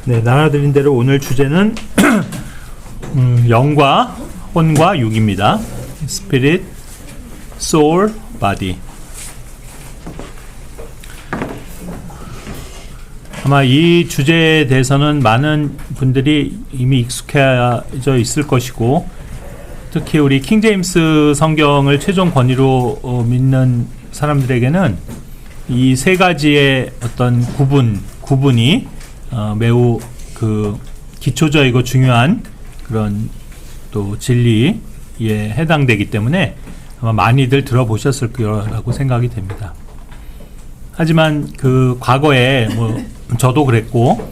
네, 나눠드린 대로 오늘 주제는 영과 혼과 육입니다. Spirit, Soul, Body. 아마 이 주제에 대해서는 많은 분들이 이미 익숙해져 있을 것이고, 특히 우리 킹제임스 성경을 최종 권위로 믿는 사람들에게는 이 세 가지의 어떤 구분이 매우 그 기초적이고 중요한 그런 또 진리에 해당되기 때문에 아마 많이들 들어보셨을 거라고 생각이 됩니다. 하지만 그 과거에 뭐 저도 그랬고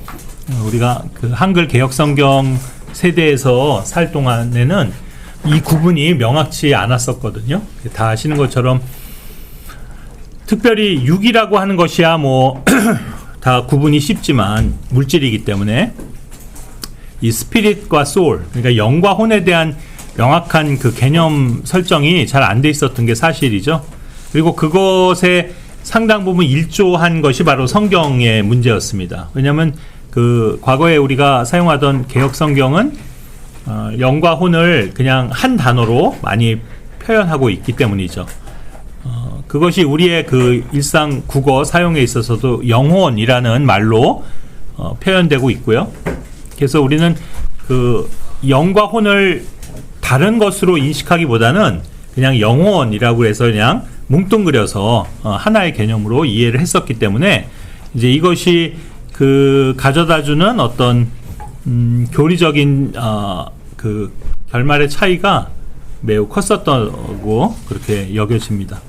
우리가 그 한글 개역 성경 세대에서 살 동안에는 이 구분이 명확치 않았었거든요. 다 아시는 것처럼 특별히 육이라고 하는 것이야 뭐 다 구분이 쉽지만 물질이기 때문에 이 스피릿과 소울, 그러니까 영과 혼에 대한 명확한 그 개념 설정이 잘 안 돼 있었던 게 사실이죠. 그리고 그것에 상당 부분 일조한 것이 바로 성경의 문제였습니다. 왜냐하면 그 과거에 우리가 사용하던 개역 성경은 영과 혼을 그냥 한 단어로 많이 표현하고 있기 때문이죠. 그것이 우리의 그 일상 국어 사용에 있어서도 영혼이라는 말로 표현되고 있고요. 그래서 우리는 그 영과 혼을 다른 것으로 인식하기보다는 그냥 영혼이라고 해서 그냥 뭉뚱그려서 하나의 개념으로 이해를 했었기 때문에 이제 이것이 그 가져다주는 어떤 교리적인 그 결말의 차이가 매우 컸었다고 그렇게 여겨집니다.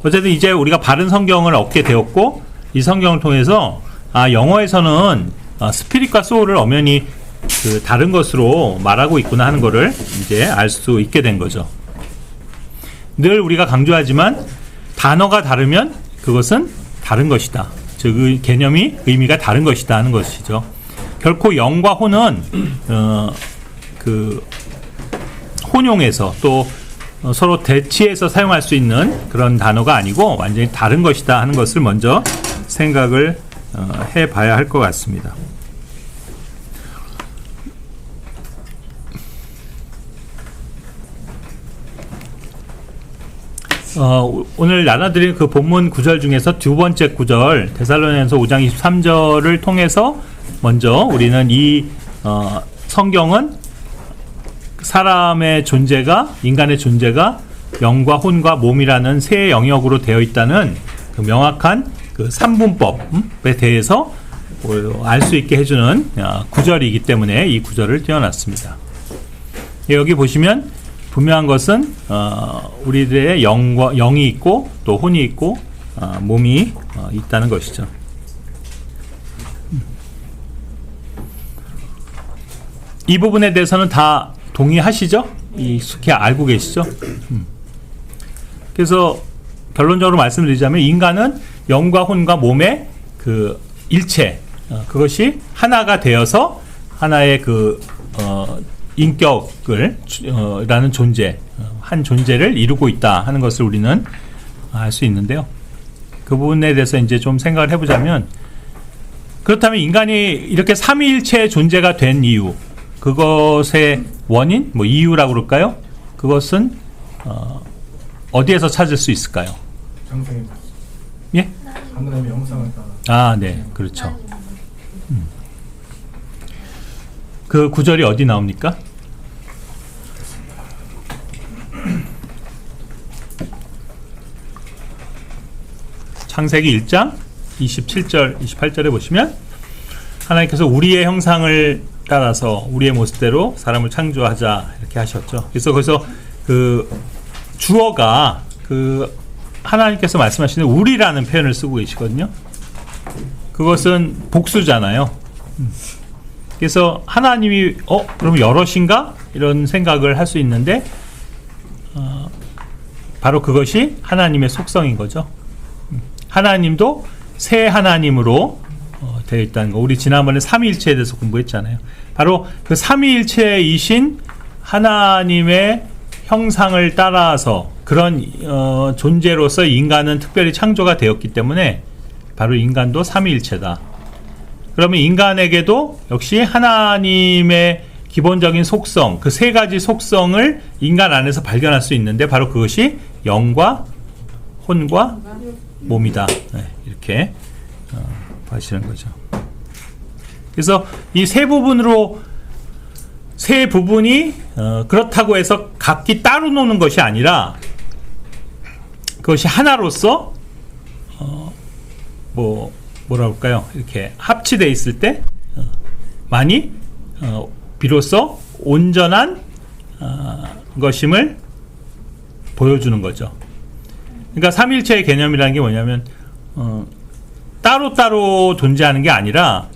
어쨌든 이제 우리가 바른 성경을 얻게 되었고 이 성경을 통해서 영어에서는 스피릿과 소울을 엄연히 그 다른 것으로 말하고 있구나 하는 것을 이제 알 수 있게 된 거죠. 늘 우리가 강조하지만 단어가 다르면 그것은 다른 것이다. 즉 그 개념이 의미가 다른 것이다 하는 것이죠. 결코 영과 혼은 그 혼용해서 또 서로 대치해서 사용할 수 있는 그런 단어가 아니고 완전히 다른 것이다 하는 것을 먼저 생각을 해봐야 할 것 같습니다. 오늘 나눠드린 그 본문 구절 중에서 두 번째 구절 데살로니가서 5장 23절을 통해서 먼저 우리는 이 성경은 사람의 존재가, 인간의 존재가 영과 혼과 몸이라는 세 영역으로 되어 있다는 그 명확한 그 삼분법에 대해서 알 수 있게 해주는 구절이기 때문에 이 구절을 띄워놨습니다. 여기 보시면 분명한 것은 우리들의 영이 있고 또 혼이 있고 몸이 있다는 것이죠. 이 부분에 대해서는 다 동의하시죠? 익숙히 알고 계시죠? 그래서 결론적으로 말씀드리자면 인간은 영과 혼과 몸의 그 일체, 그것이 하나가 되어서 하나의 그 인격을 라는 존재, 한 존재를 이루고 있다 하는 것을 우리는 알 수 있는데요. 그 부분에 대해서 이제 좀 생각을 해보자면, 그렇다면 인간이 이렇게 삼위일체의 존재가 된 이유, 그것의 원인, 뭐 이유라고 그럴까요? 그것은 어디에서 찾을 수 있을까요? 장생이 예? 하나님의 형상을 따라. 네, 그렇죠. 그 구절이 어디 나옵니까? 창세기 1장 27절, 28절에 보시면 하나님께서 우리의 형상을 따라서 우리의 모습대로 사람을 창조하자 이렇게 하셨죠. 그래서 거기서 그 주어가 그 하나님께서 말씀하시는 우리라는 표현을 쓰고 계시거든요. 그것은 복수잖아요. 그래서 하나님이 그럼 여럿인가? 이런 생각을 할 수 있는데 바로 그것이 하나님의 속성인 거죠. 하나님도 새 하나님으로 되어 있다는 거. 우리 지난번에 삼위일체에 대해서 공부했잖아요. 바로 그 삼위일체이신 하나님의 형상을 따라서 그런 존재로서 인간은 특별히 창조가 되었기 때문에 바로 인간도 삼위일체다. 그러면 인간에게도 역시 하나님의 기본적인 속성, 그 세 가지 속성을 인간 안에서 발견할 수 있는데 바로 그것이 영과 혼과 몸이다. 네, 이렇게 하시는 거죠. 그래서 이 세 부분이 그렇다고 해서 각기 따로 노는 것이 아니라 그것이 하나로서 뭐라 할까요? 이렇게 합치되어 있을 때 만이 비로소 온전한 것임을 보여주는 거죠. 그러니까 삼일체의 개념이라는 게 뭐냐면 따로따로 존재하는 게 아니라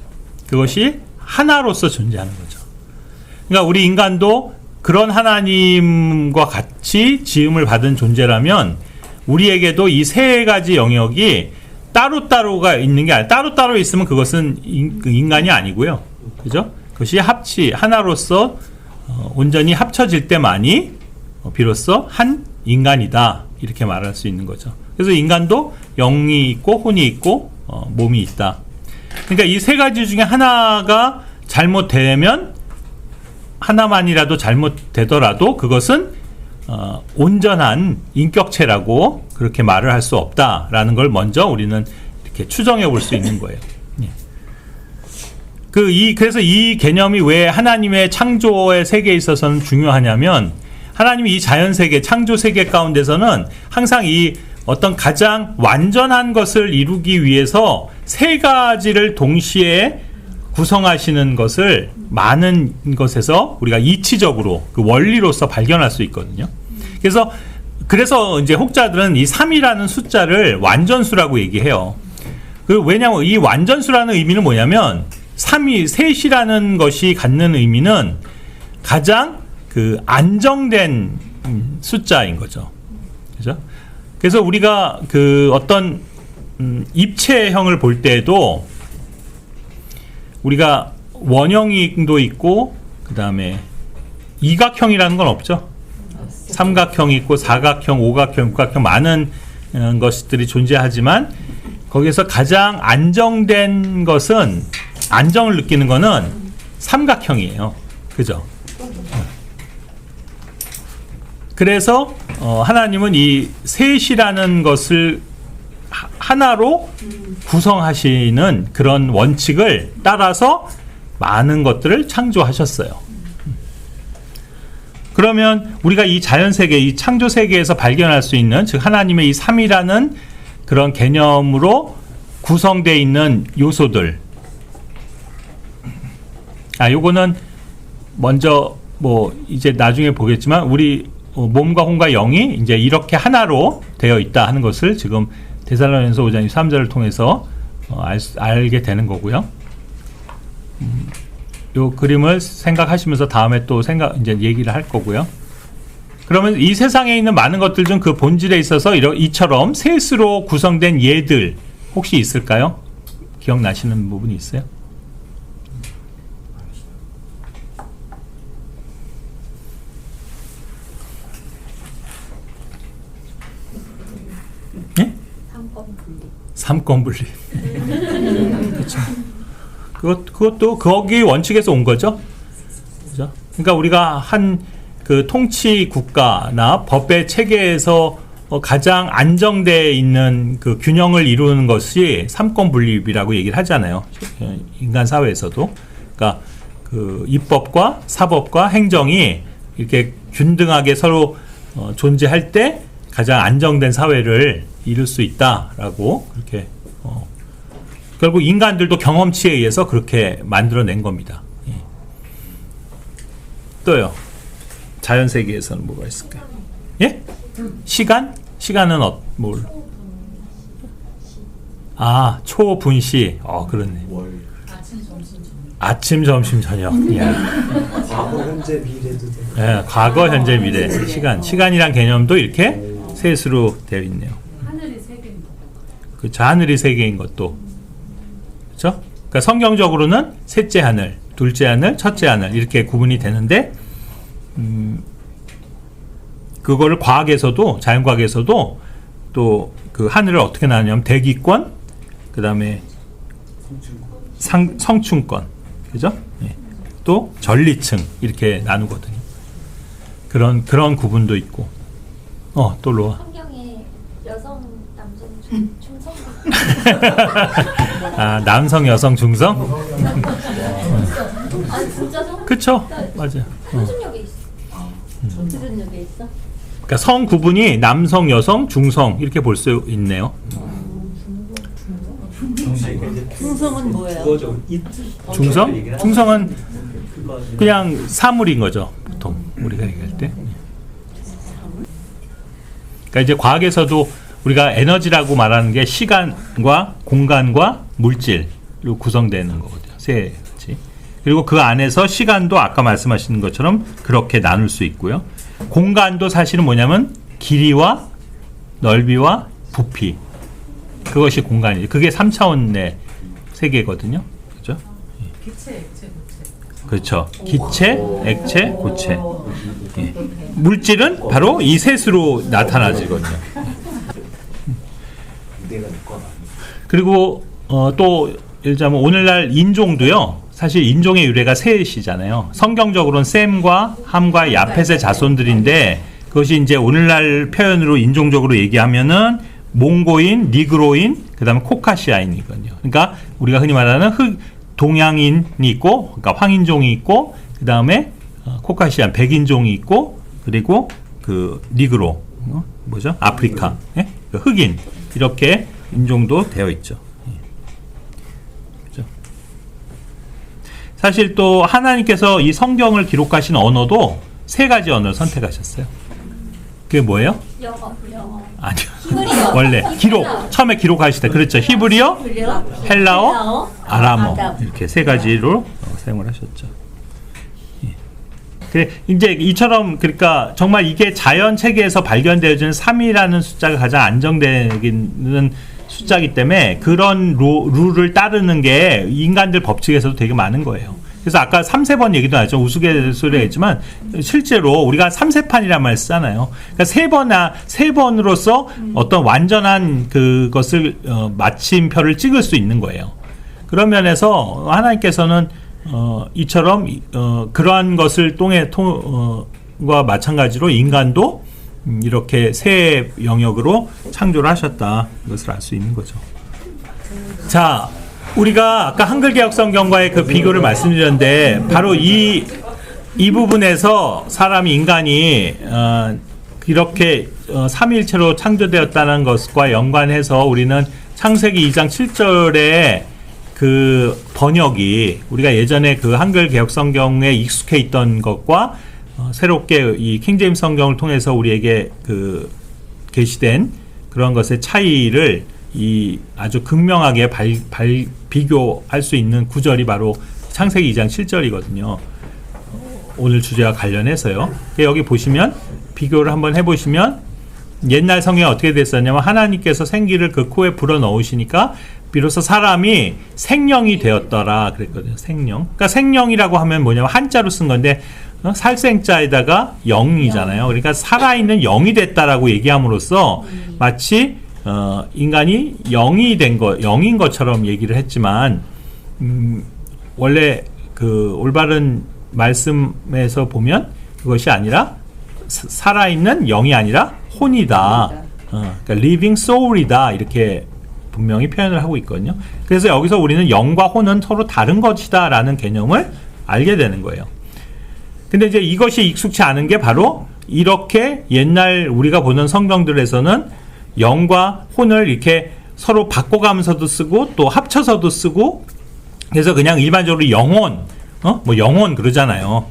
그것이 하나로서 존재하는 거죠. 그러니까 우리 인간도 그런 하나님과 같이 지음을 받은 존재라면 우리에게도 이 세 가지 영역이 따로따로가 있는 게 아니라 따로따로 있으면 그것은 인간이 아니고요. 그죠? 그것이 하나로서 온전히 합쳐질 때만이 비로소 한 인간이다. 이렇게 말할 수 있는 거죠. 그래서 인간도 영이 있고 혼이 있고 몸이 있다. 그러니까 이 세 가지 중에 하나가 잘못되면 하나만이라도 잘못되더라도 그것은 온전한 인격체라고 그렇게 말을 할 수 없다라는 걸 먼저 우리는 이렇게 추정해 볼 수 있는 거예요. 그래서 이 개념이 왜 하나님의 창조의 세계에 있어서는 중요하냐면 하나님이 이 자연 세계, 창조 세계 가운데서는 항상 이 어떤 가장 완전한 것을 이루기 위해서 세 가지를 동시에 구성하시는 것을 많은 것에서 우리가 이치적으로 그 원리로서 발견할 수 있거든요. 그래서 이제 혹자들은 이 3이라는 숫자를 완전수라고 얘기해요. 왜냐하면 이 완전수라는 의미는 뭐냐면 셋이라는 것이 갖는 의미는 가장 그 안정된 숫자인 거죠. 그죠? 그래서 우리가 그 어떤 입체형을 볼 때에도 우리가 원형도 있고 그 다음에 이각형이라는 건 없죠. 삼각형이 있고 사각형, 오각형, 육각형 많은 것들이 존재하지만 거기에서 가장 안정된 것은 안정을 느끼는 거는 삼각형이에요. 그죠? 그래서 하나님은 이 셋이라는 것을 하나로 구성하시는 그런 원칙을 따라서 많은 것들을 창조하셨어요. 그러면 우리가 이 자연세계, 이 창조세계에서 발견할 수 있는 즉 하나님의 이 3이라는 그런 개념으로 구성되어 있는 요소들 요거는 먼저 이제 나중에 보겠지만 우리 몸과 혼과 영이 이제 이렇게 하나로 되어 있다 하는 것을 지금 데살로니가서 5장 23절을 통해서 알게 되는 거고요. 요 그림을 생각하시면서 다음에 또 이제 얘기를 할 거고요. 그러면 이 세상에 있는 많은 것들 중 그 본질에 있어서 이처럼 셋으로 구성된 예들 혹시 있을까요? 기억나시는 부분이 있어요? 네? 삼권 분립. 그렇죠. 그것도 거기 원칙에서 온 거죠. 그죠? 그러니까 우리가 한 그 통치 국가나 법의 체계에서 가장 안정되어 있는 그 균형을 이루는 것이 삼권 분립이라고 얘기를 하잖아요. 인간 사회에서도. 그러니까 그 입법과 사법과 행정이 이렇게 균등하게 서로 존재할 때 가장 안정된 사회를 이룰 수 있다라고 그렇게 결국 인간들도 경험치에 의해서 그렇게 만들어낸 겁니다. 예. 또요. 자연 세계에서는 뭐가 있을까요? 예? 시간? 시간은 뭘? 초분시. 그렇네. 아침, 점심, 저녁. 과거, 현재, 미래도 되고. 예, 과거, 현재, 미래. 시간이란 개념도 이렇게 셋으로 되어 있네요. 하늘이 세 개인 거. 그렇죠. 하늘이 세 개인 것도. 그렇죠? 그러니까 성경적으로는 셋째 하늘, 둘째 하늘, 첫째 하늘 이렇게 구분이 되는데 그거를 과학에서도 자연과학에서도 또 그 하늘을 어떻게 나누냐면 대기권, 그 다음에 성층권, 그죠? 예. 또 전리층 이렇게 나누거든요. 그런 구분도 있고. 또 로아. 성경에 여성, 남성, 중성. 남성, 여성, 중성? 아 진짜죠? 그쵸? 맞아요. 표준역에 있어. 표준역에 있어? 그러니까 성 구분이 남성, 여성, 중성 이렇게 볼 수 있네요. 중성은 뭐예요? 그거죠. 중성? 중성은 그냥 사물인 거죠. 보통 우리가 얘기할 때. 그러니까 이제 과학에서도 우리가 에너지라고 말하는 게 시간과 공간과 물질로 구성되는 거거든요. 세 가지. 그리고 그 안에서 시간도 아까 말씀하신 것처럼 그렇게 나눌 수 있고요. 공간도 사실은 뭐냐면 길이와 넓이와 부피. 그것이 공간이죠. 그게 3차원의 세계거든요. 그죠? 기체, 액체, 고체. 그렇죠. 기체, 액체, 고체. 예. 물질은 바로 이 셋으로 나타나지거든요. 그리고 또 예를 들자면 오늘날 인종도요. 사실 인종의 유래가 셋이잖아요. 성경적으로는 셈과 함과 야펫의 자손들인데 그것이 이제 오늘날 표현으로 인종적으로 얘기하면은 몽고인, 니그로인, 그다음에 코카시아인이거든요. 그러니까 우리가 흔히 말하는 동양인이 있고, 그러니까 황인종이 있고, 그다음에 코카시안 백인종이 있고, 그리고 그 니그로 뭐죠? 아프리카, 예? 그 흑인 이렇게 인종도 되어 있죠. 그렇죠? 사실 또 하나님께서 이 성경을 기록하신 언어도 세 가지 언어를 선택하셨어요. 그게 뭐예요? 영어. 아니요. 히브리어. 원래 처음에 기록하실 때 그렇죠. 히브리어, 헬라어, 아람어 이렇게 세 가지로 사용을 하셨죠. 예. 이제 이처럼 그러니까 정말 이게 자연 체계에서 발견되어지는 3이라는 숫자가 가장 안정되는 숫자이기 때문에 그런 룰을 따르는 게 인간들 법칙에서도 되게 많은 거예요. 그래서 아까 3세번 얘기도 하죠. 우스갯소리가 있지만 실제로 우리가 3세판이란 말 쓰잖아요. 그러니까 세 번으로서 어떤 완전한 그것을 마침표를 찍을 수 있는 거예요. 그런 면에서 하나님께서는 이처럼 그러한 것을 과 마찬가지로 인간도 이렇게 새 영역으로 창조를 하셨다. 이것을 알 수 있는 거죠. 자, 우리가 아까 한글개혁성경과의 그 비교를 말씀드렸는데 바로 이 부분에서 인간이 이렇게 삼위일체로 창조되었다는 것과 연관해서 우리는 창세기 2장 7절에 그 번역이 우리가 예전에 그 한글개혁성경에 익숙해 있던 것과 새롭게 이 킹제임스 성경을 통해서 우리에게 그 게시된 그런 것의 차이를 이 아주 극명하게 비교할 수 있는 구절이 바로 창세기 2장 7절이거든요. 오늘 주제와 관련해서요. 여기 보시면 비교를 한번 해보시면 옛날 성경에 어떻게 됐었냐면 하나님께서 생기를 그 코에 불어넣으시니까 비로소 사람이 생령이 되었더라 그랬거든요. 생령. 그러니까 생령이라고 하면 뭐냐면 한자로 쓴 건데 살생자에다가 영이잖아요. 그러니까 살아있는 영이 됐다라고 얘기함으로써 마치 인간이 영인 것처럼 얘기를 했지만 원래 그 올바른 말씀에서 보면 그것이 아니라 살아있는 영이 아니라 혼이다. 그러니까 living soul이다 이렇게 분명히 표현을 하고 있거든요. 그래서 여기서 우리는 영과 혼은 서로 다른 것이다라는 개념을 알게 되는 거예요. 근데 이제 이것이 익숙치 않은 게 바로 이렇게 옛날 우리가 보는 성경들에서는 영과 혼을 이렇게 서로 바꿔가면서도 쓰고 또 합쳐서도 쓰고 그래서 그냥 일반적으로 영혼, 뭐 영혼 그러잖아요.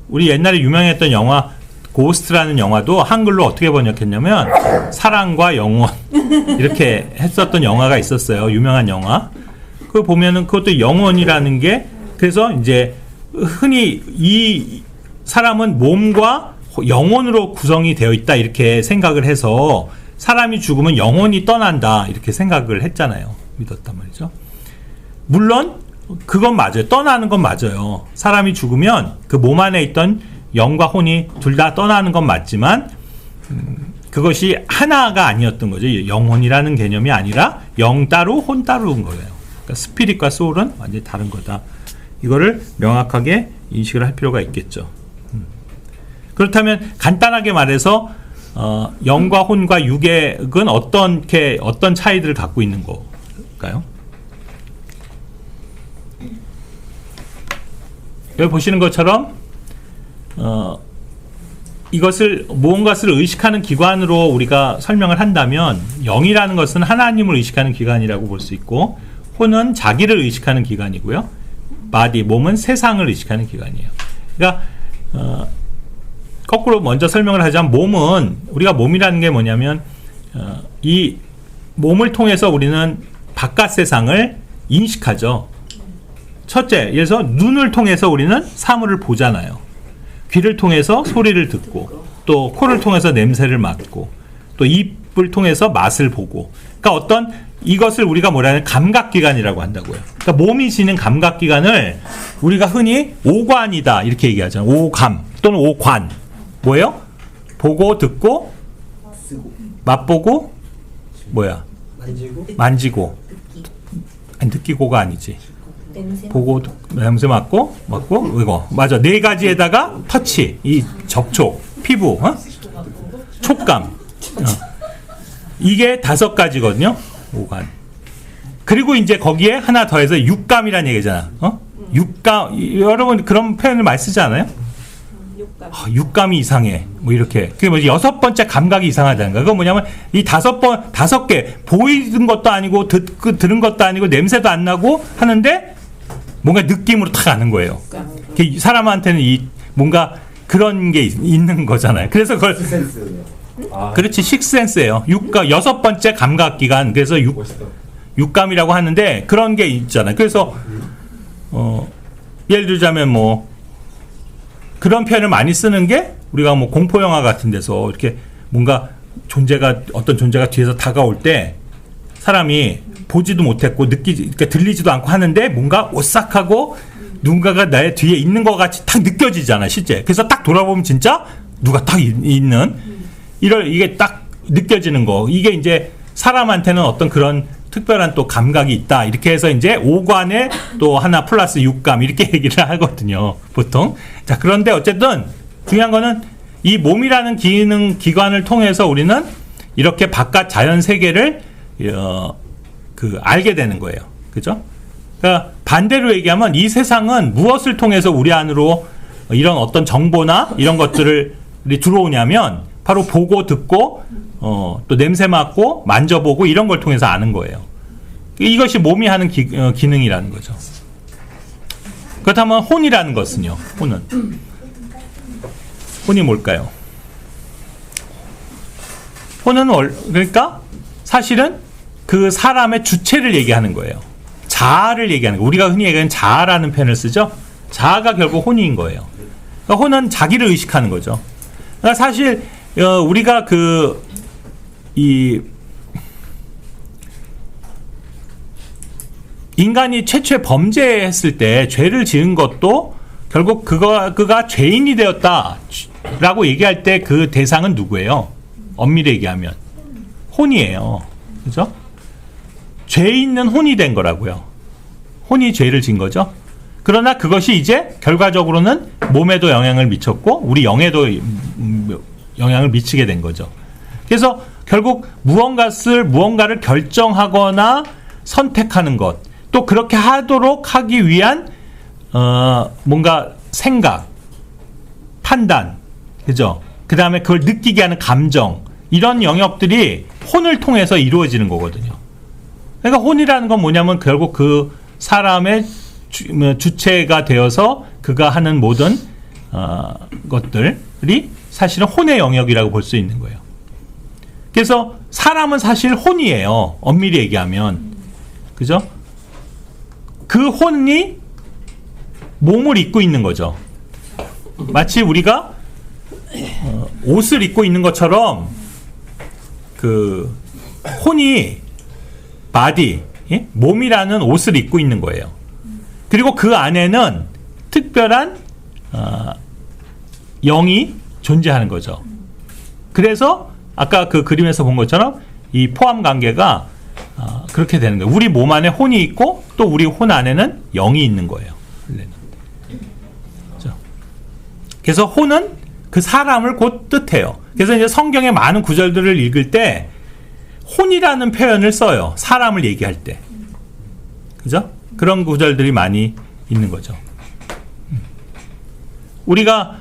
우리 옛날에 유명했던 영화 고스트라는 영화도 한글로 어떻게 번역했냐면 사랑과 영혼 이렇게 했었던 영화가 있었어요. 유명한 영화. 그거 보면은 그것도 영혼이라는 게 그래서 이제 흔히 이 사람은 몸과 영혼으로 구성이 되어 있다 이렇게 생각을 해서 사람이 죽으면 영혼이 떠난다 이렇게 생각을 했잖아요. 믿었단 말이죠. 물론 그건 맞아요. 떠나는 건 맞아요. 사람이 죽으면 그 몸 안에 있던 영과 혼이 둘 다 떠나는 건 맞지만 그것이 하나가 아니었던 거죠. 영혼이라는 개념이 아니라 영 따로 혼 따로인 거예요. 그러니까 스피릿과 소울은 완전히 다른 거다. 이거를 명확하게 인식을 할 필요가 있겠죠. 그렇다면 간단하게 말해서 영과 혼과 육액은 어떤 차이들을 갖고 있는 걸까요? 여기 보시는 것처럼 이것을 무언가를 의식하는 기관으로 우리가 설명을 한다면 영이라는 것은 하나님을 의식하는 기관이라고 볼 수 있고 혼은 자기를 의식하는 기관이고요. 바디, 몸은 세상을 의식하는 기관이에요. 그러니까 거꾸로 먼저 설명을 하자면 몸은 우리가 몸이라는 게 뭐냐면 이 몸을 통해서 우리는 바깥 세상을 인식하죠. 첫째, 예를 들어서 눈을 통해서 우리는 사물을 보잖아요. 귀를 통해서 소리를 듣고 또 코를 통해서 냄새를 맡고 또 입을 통해서 맛을 보고 그러니까 어떤 이것을 우리가 뭐라 하냐 감각기관이라고 한다고요. 그러니까 몸이 지닌 감각기관을 우리가 흔히 오관이다 이렇게 얘기하잖아요. 오감 또는 오관 뭐예요? 보고 듣고 맛보고 뭐야? 만지고 아니 느끼고가 아니지. 보고 냄새 맡고 이거 맞아. 네 가지에다가 터치, 이 접촉, 피부, 촉감 이게 5가지거든요. 오감. 그리고 이제 거기에 하나 더해서 육감이라는 얘기잖아. 육감 여러분 그런 표현을 많이 쓰지 않아요? 육감이 이상해. 뭐 이렇게. 그게 뭐지? 6번째 감각이 이상하다는 거야. 그건 뭐냐면 이 5개 보이는 것도 아니고 들은 것도 아니고 냄새도 안 나고 하는데 뭔가 느낌으로 탁 아는 거예요. 사람한테는 이 뭔가 그런 게 있는 거잖아요. 그래서 그걸 그렇지 식센스예요. 6번째 감각기관. 그래서 육감이라고 하는데 그런 게 있잖아요. 그래서 예를 들자면 뭐 그런 표현을 많이 쓰는 게 우리가 뭐 공포 영화 같은 데서 이렇게 뭔가 어떤 존재가 뒤에서 다가올 때 사람이 보지도 못했고 그러니까 들리지도 않고 하는데 뭔가 오싹하고 누군가가 나의 뒤에 있는 것 같이 딱 느껴지잖아 실제. 그래서 딱 돌아보면 진짜 누가 딱 있는 이게 딱 느껴지는 거. 이게 이제 사람한테는 어떤 그런 특별한 또 감각이 있다. 이렇게 해서 이제 오관에 또 하나 플러스 육감 이렇게 얘기를 하거든요. 보통. 자, 그런데 어쨌든 중요한 거는 이 몸이라는 기관을 통해서 우리는 이렇게 바깥 자연 세계를 알게 되는 거예요. 그죠? 그러니까 반대로 얘기하면 이 세상은 무엇을 통해서 우리 안으로 이런 어떤 정보나 이런 것들이 들어오냐면 바로 보고 듣고 또 냄새 맡고 만져보고 이런 걸 통해서 아는 거예요. 이것이 몸이 하는 기능이라는 거죠. 그렇다면 혼이라는 것은요. 혼이 뭘까요? 혼은 그러니까 사실은 그 사람의 주체를 얘기하는 거예요. 자아를 얘기하는 거예요. 우리가 흔히 얘기하는 자아라는 표현을 쓰죠. 자아가 결국 혼인 거예요. 그러니까 혼은 자기를 의식하는 거죠. 그러니까 사실 우리가 인간이 최초에 범죄했을 때 죄를 지은 것도 결국 그가 죄인이 되었다라고 얘기할 때 그 대상은 누구예요? 엄밀히 얘기하면 혼이에요. 그죠? 죄 있는 혼이 된 거라고요. 혼이 죄를 진 거죠. 그러나 그것이 이제 결과적으로는 몸에도 영향을 미쳤고 우리 영에도 영향을 미치게 된 거죠. 그래서 결국 무언가를 결정하거나 선택하는 것, 또 그렇게 하도록 하기 위한 뭔가 생각, 판단, 그죠? 그 다음에 그걸 느끼게 하는 감정, 이런 영역들이 혼을 통해서 이루어지는 거거든요. 그러니까 혼이라는 건 뭐냐면 결국 그 사람의 주체가 되어서 그가 하는 모든 것들이 사실은 혼의 영역이라고 볼 수 있는 거예요. 그래서 사람은 사실 혼이에요. 엄밀히 얘기하면. 그죠? 그 혼이 몸을 입고 있는 거죠. 마치 우리가 옷을 입고 있는 것처럼 그 혼이 바디, 몸이라는 옷을 입고 있는 거예요. 그리고 그 안에는 특별한 영이 존재하는 거죠. 그래서 아까 그 그림에서 본 것처럼 이 포함 관계가 그렇게 되는 거예요. 우리 몸 안에 혼이 있고 또 우리 혼 안에는 영이 있는 거예요. 원래는. 그렇죠? 그래서 혼은 그 사람을 곧 뜻해요. 그래서 이제 성경의 많은 구절들을 읽을 때 혼이라는 표현을 써요. 사람을 얘기할 때. 그죠? 그런 구절들이 많이 있는 거죠. 우리가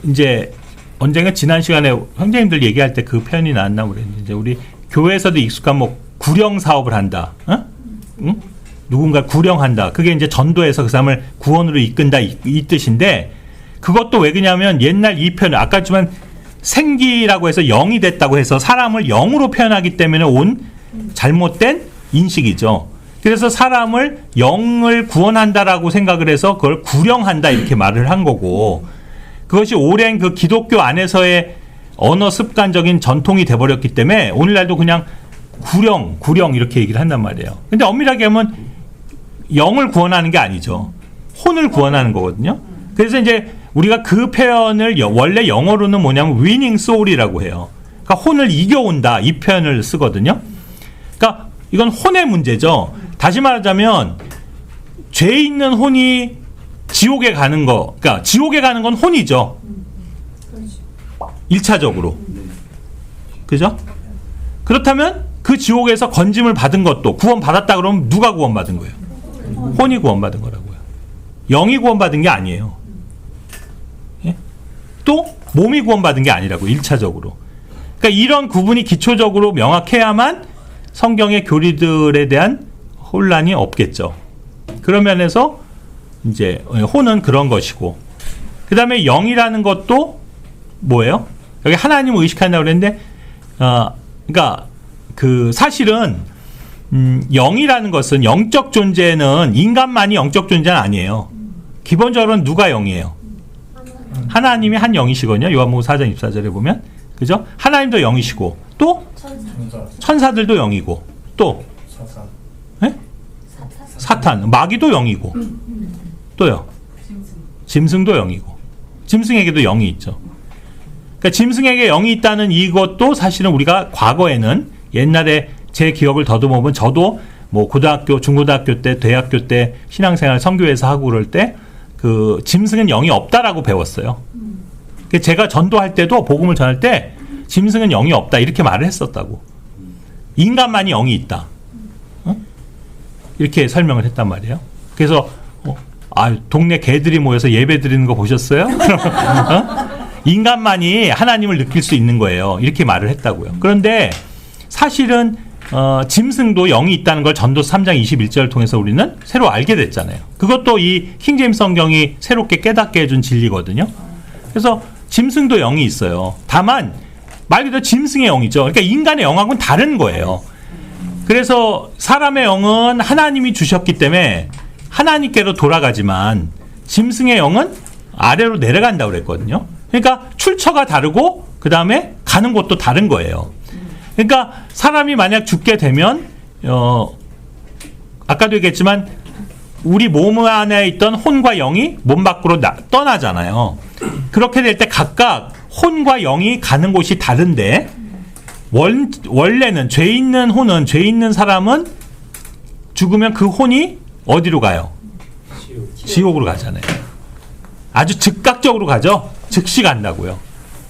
이제 언젠가 지난 시간에 형제님들 얘기할 때 그 표현이 나왔나 모르겠는데 이제 우리 교회에서도 익숙한 뭐 구령 사업을 한다. 응? 누군가 구령한다. 그게 이제 전도해서 그 사람을 구원으로 이끈다 이 뜻인데 그것도 왜 그러냐면 옛날 이 표현 아까 했지만 생기라고 해서 영이 됐다고 해서 사람을 영으로 표현하기 때문에 온 잘못된 인식이죠. 그래서 사람을 영을 구원한다라고 생각을 해서 그걸 구령한다 이렇게 말을 한 거고 그것이 오랜 그 기독교 안에서의 언어 습관적인 전통이 돼버렸기 때문에 오늘날도 그냥 구령 이렇게 얘기를 한단 말이에요. 근데 엄밀하게 하면 영을 구원하는 게 아니죠. 혼을 구원하는 거거든요. 그래서 이제 우리가 그 표현을 원래 영어로는 뭐냐면 winning soul이라고 해요. 그러니까 혼을 이겨온다 이 표현을 쓰거든요. 그러니까 이건 혼의 문제죠. 다시 말하자면 죄 있는 혼이 지옥에 가는 거, 그러니까 지옥에 가는 건 혼이죠. 1차적으로. 그죠? 그렇다면 그 지옥에서 건짐을 받은 것도 구원받았다 그러면 누가 구원받은 거예요? 혼이 구원받은 거라고요. 영이 구원받은 게 아니에요. 예? 또 몸이 구원받은 게 아니라고 1차적으로. 그러니까 이런 구분이 기초적으로 명확해야만 성경의 교리들에 대한 혼란이 없겠죠. 그런 면에서 이제 혼은 그런 것이고 그 다음에 영이라는 것도 뭐예요? 여기 하나님을 의식한다고 그랬는데 그러니까 그 사실은 영이라는 것은 영적 존재는 인간만이 영적 존재는 아니에요. 기본적으로는 누가 영이에요? 하나님이 한 영이시거든요. 요한복음 4장 24절에 보면 그죠? 하나님도 영이시고 또 천사들도 영이고 또 사사. 네? 사탄 마귀도 영이고 또요 짐승도 영이고 짐승에게도 영이 있죠. 그러니까 짐승에게 영이 있다는 이것도 사실은 우리가 과거에는 옛날에 제 기억을 더듬어보면 저도 뭐 고등학교, 중고등학교 때, 대학교 때 신앙생활 선교회에서 하고 그럴 때 그 짐승은 영이 없다라고 배웠어요. 제가 전도할 때도 복음을 전할 때 짐승은 영이 없다 이렇게 말을 했었다고. 인간만이 영이 있다. 이렇게 설명을 했단 말이에요. 그래서 동네 개들이 모여서 예배 드리는 거 보셨어요? 인간만이 하나님을 느낄 수 있는 거예요. 이렇게 말을 했다고요. 그런데 사실은 짐승도 영이 있다는 걸 전도서 3장 21절을 통해서 우리는 새로 알게 됐잖아요. 그것도 이 킹제임스 성경이 새롭게 깨닫게 해준 진리거든요. 그래서 짐승도 영이 있어요. 다만 말 그대로 짐승의 영이죠. 그러니까 인간의 영하고는 다른 거예요. 그래서 사람의 영은 하나님이 주셨기 때문에 하나님께로 돌아가지만 짐승의 영은 아래로 내려간다고 그랬거든요. 그러니까 출처가 다르고 그 다음에 가는 곳도 다른 거예요. 그러니까 사람이 만약 죽게 되면 아까도 얘기했지만 우리 몸 안에 있던 혼과 영이 몸 밖으로 떠나잖아요. 그렇게 될 때 각각 혼과 영이 가는 곳이 다른데 원래는 죄 있는 혼은 죄 있는 사람은 죽으면 그 혼이 어디로 가요? 지옥으로 가잖아요. 아주 즉각적으로 가죠. 즉시 간다고요.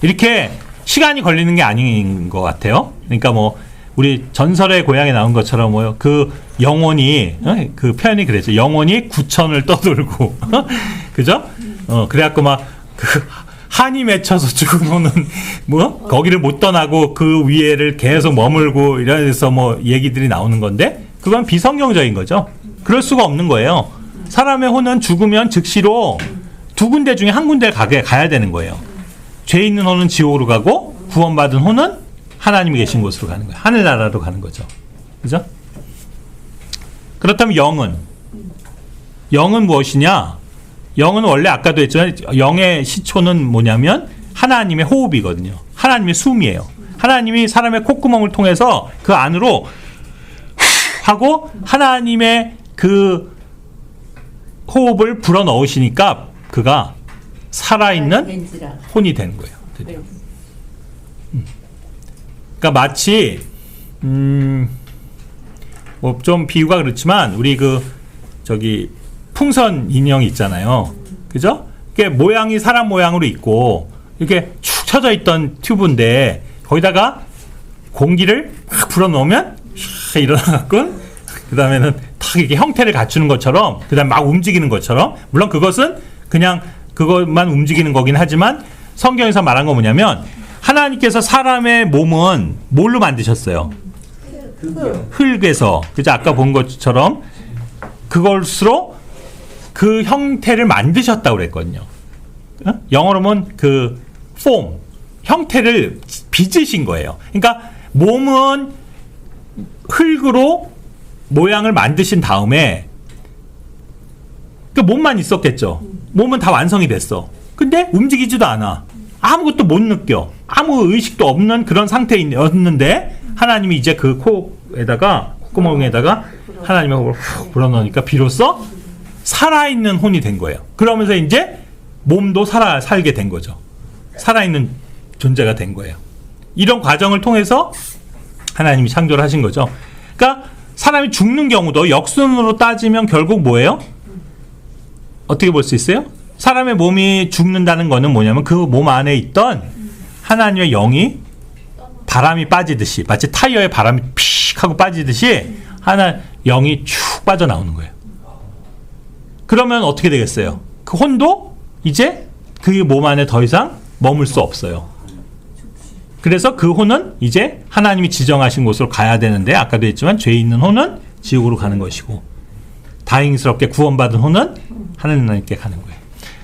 이렇게 시간이 걸리는 게 아닌 것 같아요. 그러니까 뭐 우리 전설의 고향에 나온 것처럼 뭐요 그 영혼이 그 표현이 그랬죠. 영혼이 구천을 떠돌고 그죠? 그래갖고 막 그 한이 맺혀서 죽은 혼은 뭐 거기를 못 떠나고 그 위에를 계속 머물고 이래서 뭐 얘기들이 나오는 건데 그건 비성경적인 거죠. 그럴 수가 없는 거예요. 사람의 혼은 죽으면 즉시로 두 군데 중에 한 군데 가야 되는 거예요. 죄 있는 혼은 지옥으로 가고 구원받은 혼은 하나님이 계신 곳으로 가는 거예요. 하늘나라로 가는 거죠. 그죠? 그렇다면 영은 무엇이냐? 영은 원래 아까도 했지만 영의 시초는 뭐냐면 하나님의 호흡이거든요. 하나님의 숨이에요. 하나님이 사람의 콧구멍을 통해서 그 안으로 하고 하나님의 그 호흡을 불어넣으시니까 그가 살아있는 혼이 되는 거예요. 그러니까 마치 뭐 좀 비유가 그렇지만 우리 그 저기 풍선 인형 있잖아요. 그죠? 이게 모양이 사람 모양으로 있고 이렇게 축 쳐져 있던 튜브인데 거기다가 공기를 막 불어넣으면 일어나갖고 그 다음에는 탁 이렇게 형태를 갖추는 것처럼 그 다음에 막 움직이는 것처럼 물론 그것은 그냥 그것만 움직이는 거긴 하지만 성경에서 말한 건 뭐냐면 하나님께서 사람의 몸은 뭘로 만드셨어요? 흙에서. 그죠? 아까 본 것처럼 그것으로 그 형태를 만드셨다고 그랬거든요. 영어로는 그 form, 형태를 빚으신 거예요. 그러니까 몸은 흙으로 모양을 만드신 다음에 그 몸만 있었겠죠. 몸은 다 완성이 됐어. 근데 움직이지도 않아. 아무것도 못 느껴. 아무 의식도 없는 그런 상태였는데 하나님이 이제 그 코에다가 콧구멍에다가 하나님의 호흡을 훅 불어넣으니까 비로소 살아있는 혼이 된 거예요. 그러면서 이제 몸도 살게 된 거죠. 살아있는 존재가 된 거예요. 이런 과정을 통해서 하나님이 창조를 하신 거죠. 그러니까 사람이 죽는 경우도 역순으로 따지면 결국 뭐예요? 어떻게 볼 수 있어요? 사람의 몸이 죽는다는 거는 뭐냐면 그 몸 안에 있던 하나님의 영이 바람이 빠지듯이 마치 타이어에 바람이 픽 하고 빠지듯이 하나 영이 축 빠져나오는 거예요. 그러면 어떻게 되겠어요? 그 혼도 이제 그 몸 안에 더 이상 머물 수 없어요. 그래서 그 혼은 이제 하나님이 지정하신 곳으로 가야 되는데 아까도 했지만 죄 있는 혼은 지옥으로 가는 것이고 다행스럽게 구원받은 혼은 하나님께 가는 거예요.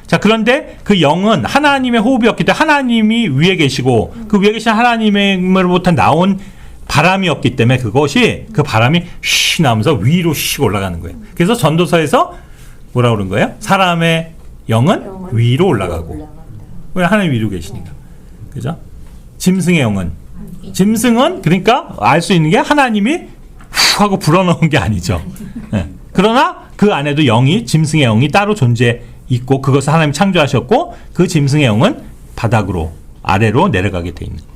자, 그런데 그 영은 하나님의 호흡이었기 때문에 하나님이 위에 계시고 그 위에 계신 하나님으로부터 나온 바람이었기 때문에 그것이 그 바람이 휘 나오면서 위로 휘 올라가는 거예요. 그래서 전도서에서 뭐라고 그런 거예요? 사람의 영은 위로 올라가고. 왜 하나님 위로 계시니까. 그죠? 짐승의 영은. 짐승은 그러니까 알 수 있는 게 하나님이 후 하고 불어넣은 게 아니죠. 네. 그러나 그 안에도 영이, 짐승의 영이 따로 존재 있고 그것을 하나님이 창조하셨고 그 짐승의 영은 바닥으로 아래로 내려가게 돼 있는 거죠.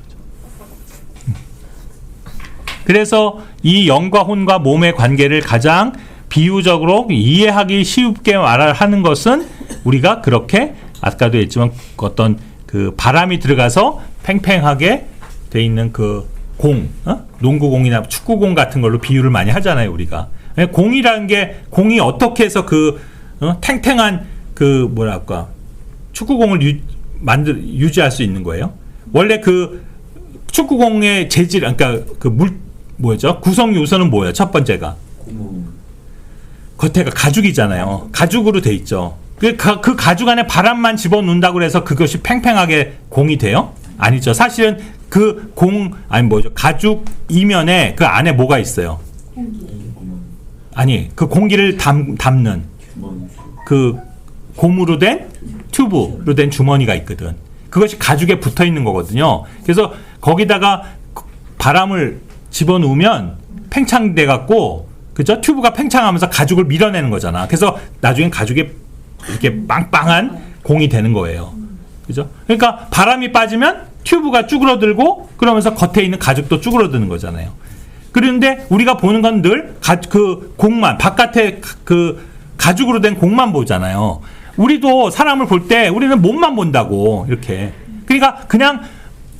그래서 이 영과 혼과 몸의 관계를 가장 비유적으로 이해하기 쉽게 말하는 것은 우리가 그렇게 아까도 했지만 어떤 그 바람이 들어가서 팽팽하게 돼 있는 그 공, 농구공이나 축구공 같은 걸로 비유를 많이 하잖아요, 우리가. 공이라는 게 공이 어떻게 해서 그 탱탱한 그 뭐랄까 축구공을 유지할 수 있는 거예요. 원래 그 축구공의 재질, 그러니까 그 뭐죠? 구성 요소는 뭐예요? 첫 번째가 겉에가 가죽이잖아요. 가죽으로 돼 있죠. 그 가죽 안에 바람만 집어넣는다고 해서 그것이 팽팽하게 공이 돼요? 아니죠. 사실은 그 가죽 이면에 그 안에 뭐가 있어요? 아니, 그 공기를 담는 그 고무로 된 튜브로 된 주머니가 있거든. 그것이 가죽에 붙어 있는 거거든요. 그래서 거기다가 바람을 집어넣으면 팽창돼 갖고, 그죠? 튜브가 팽창하면서 가죽을 밀어내는 거잖아. 그래서 나중엔 가죽에 이렇게 빵빵한 공이 되는 거예요. 그죠? 그러니까 바람이 빠지면 튜브가 쭈그러들고 그러면서 겉에 있는 가죽도 쭈그러드는 거잖아요. 그런데 우리가 보는 건 늘 그 공만, 바깥에 그 가죽으로 된 공만 보잖아요. 우리도 사람을 볼 때 우리는 몸만 본다고, 이렇게. 그러니까 그냥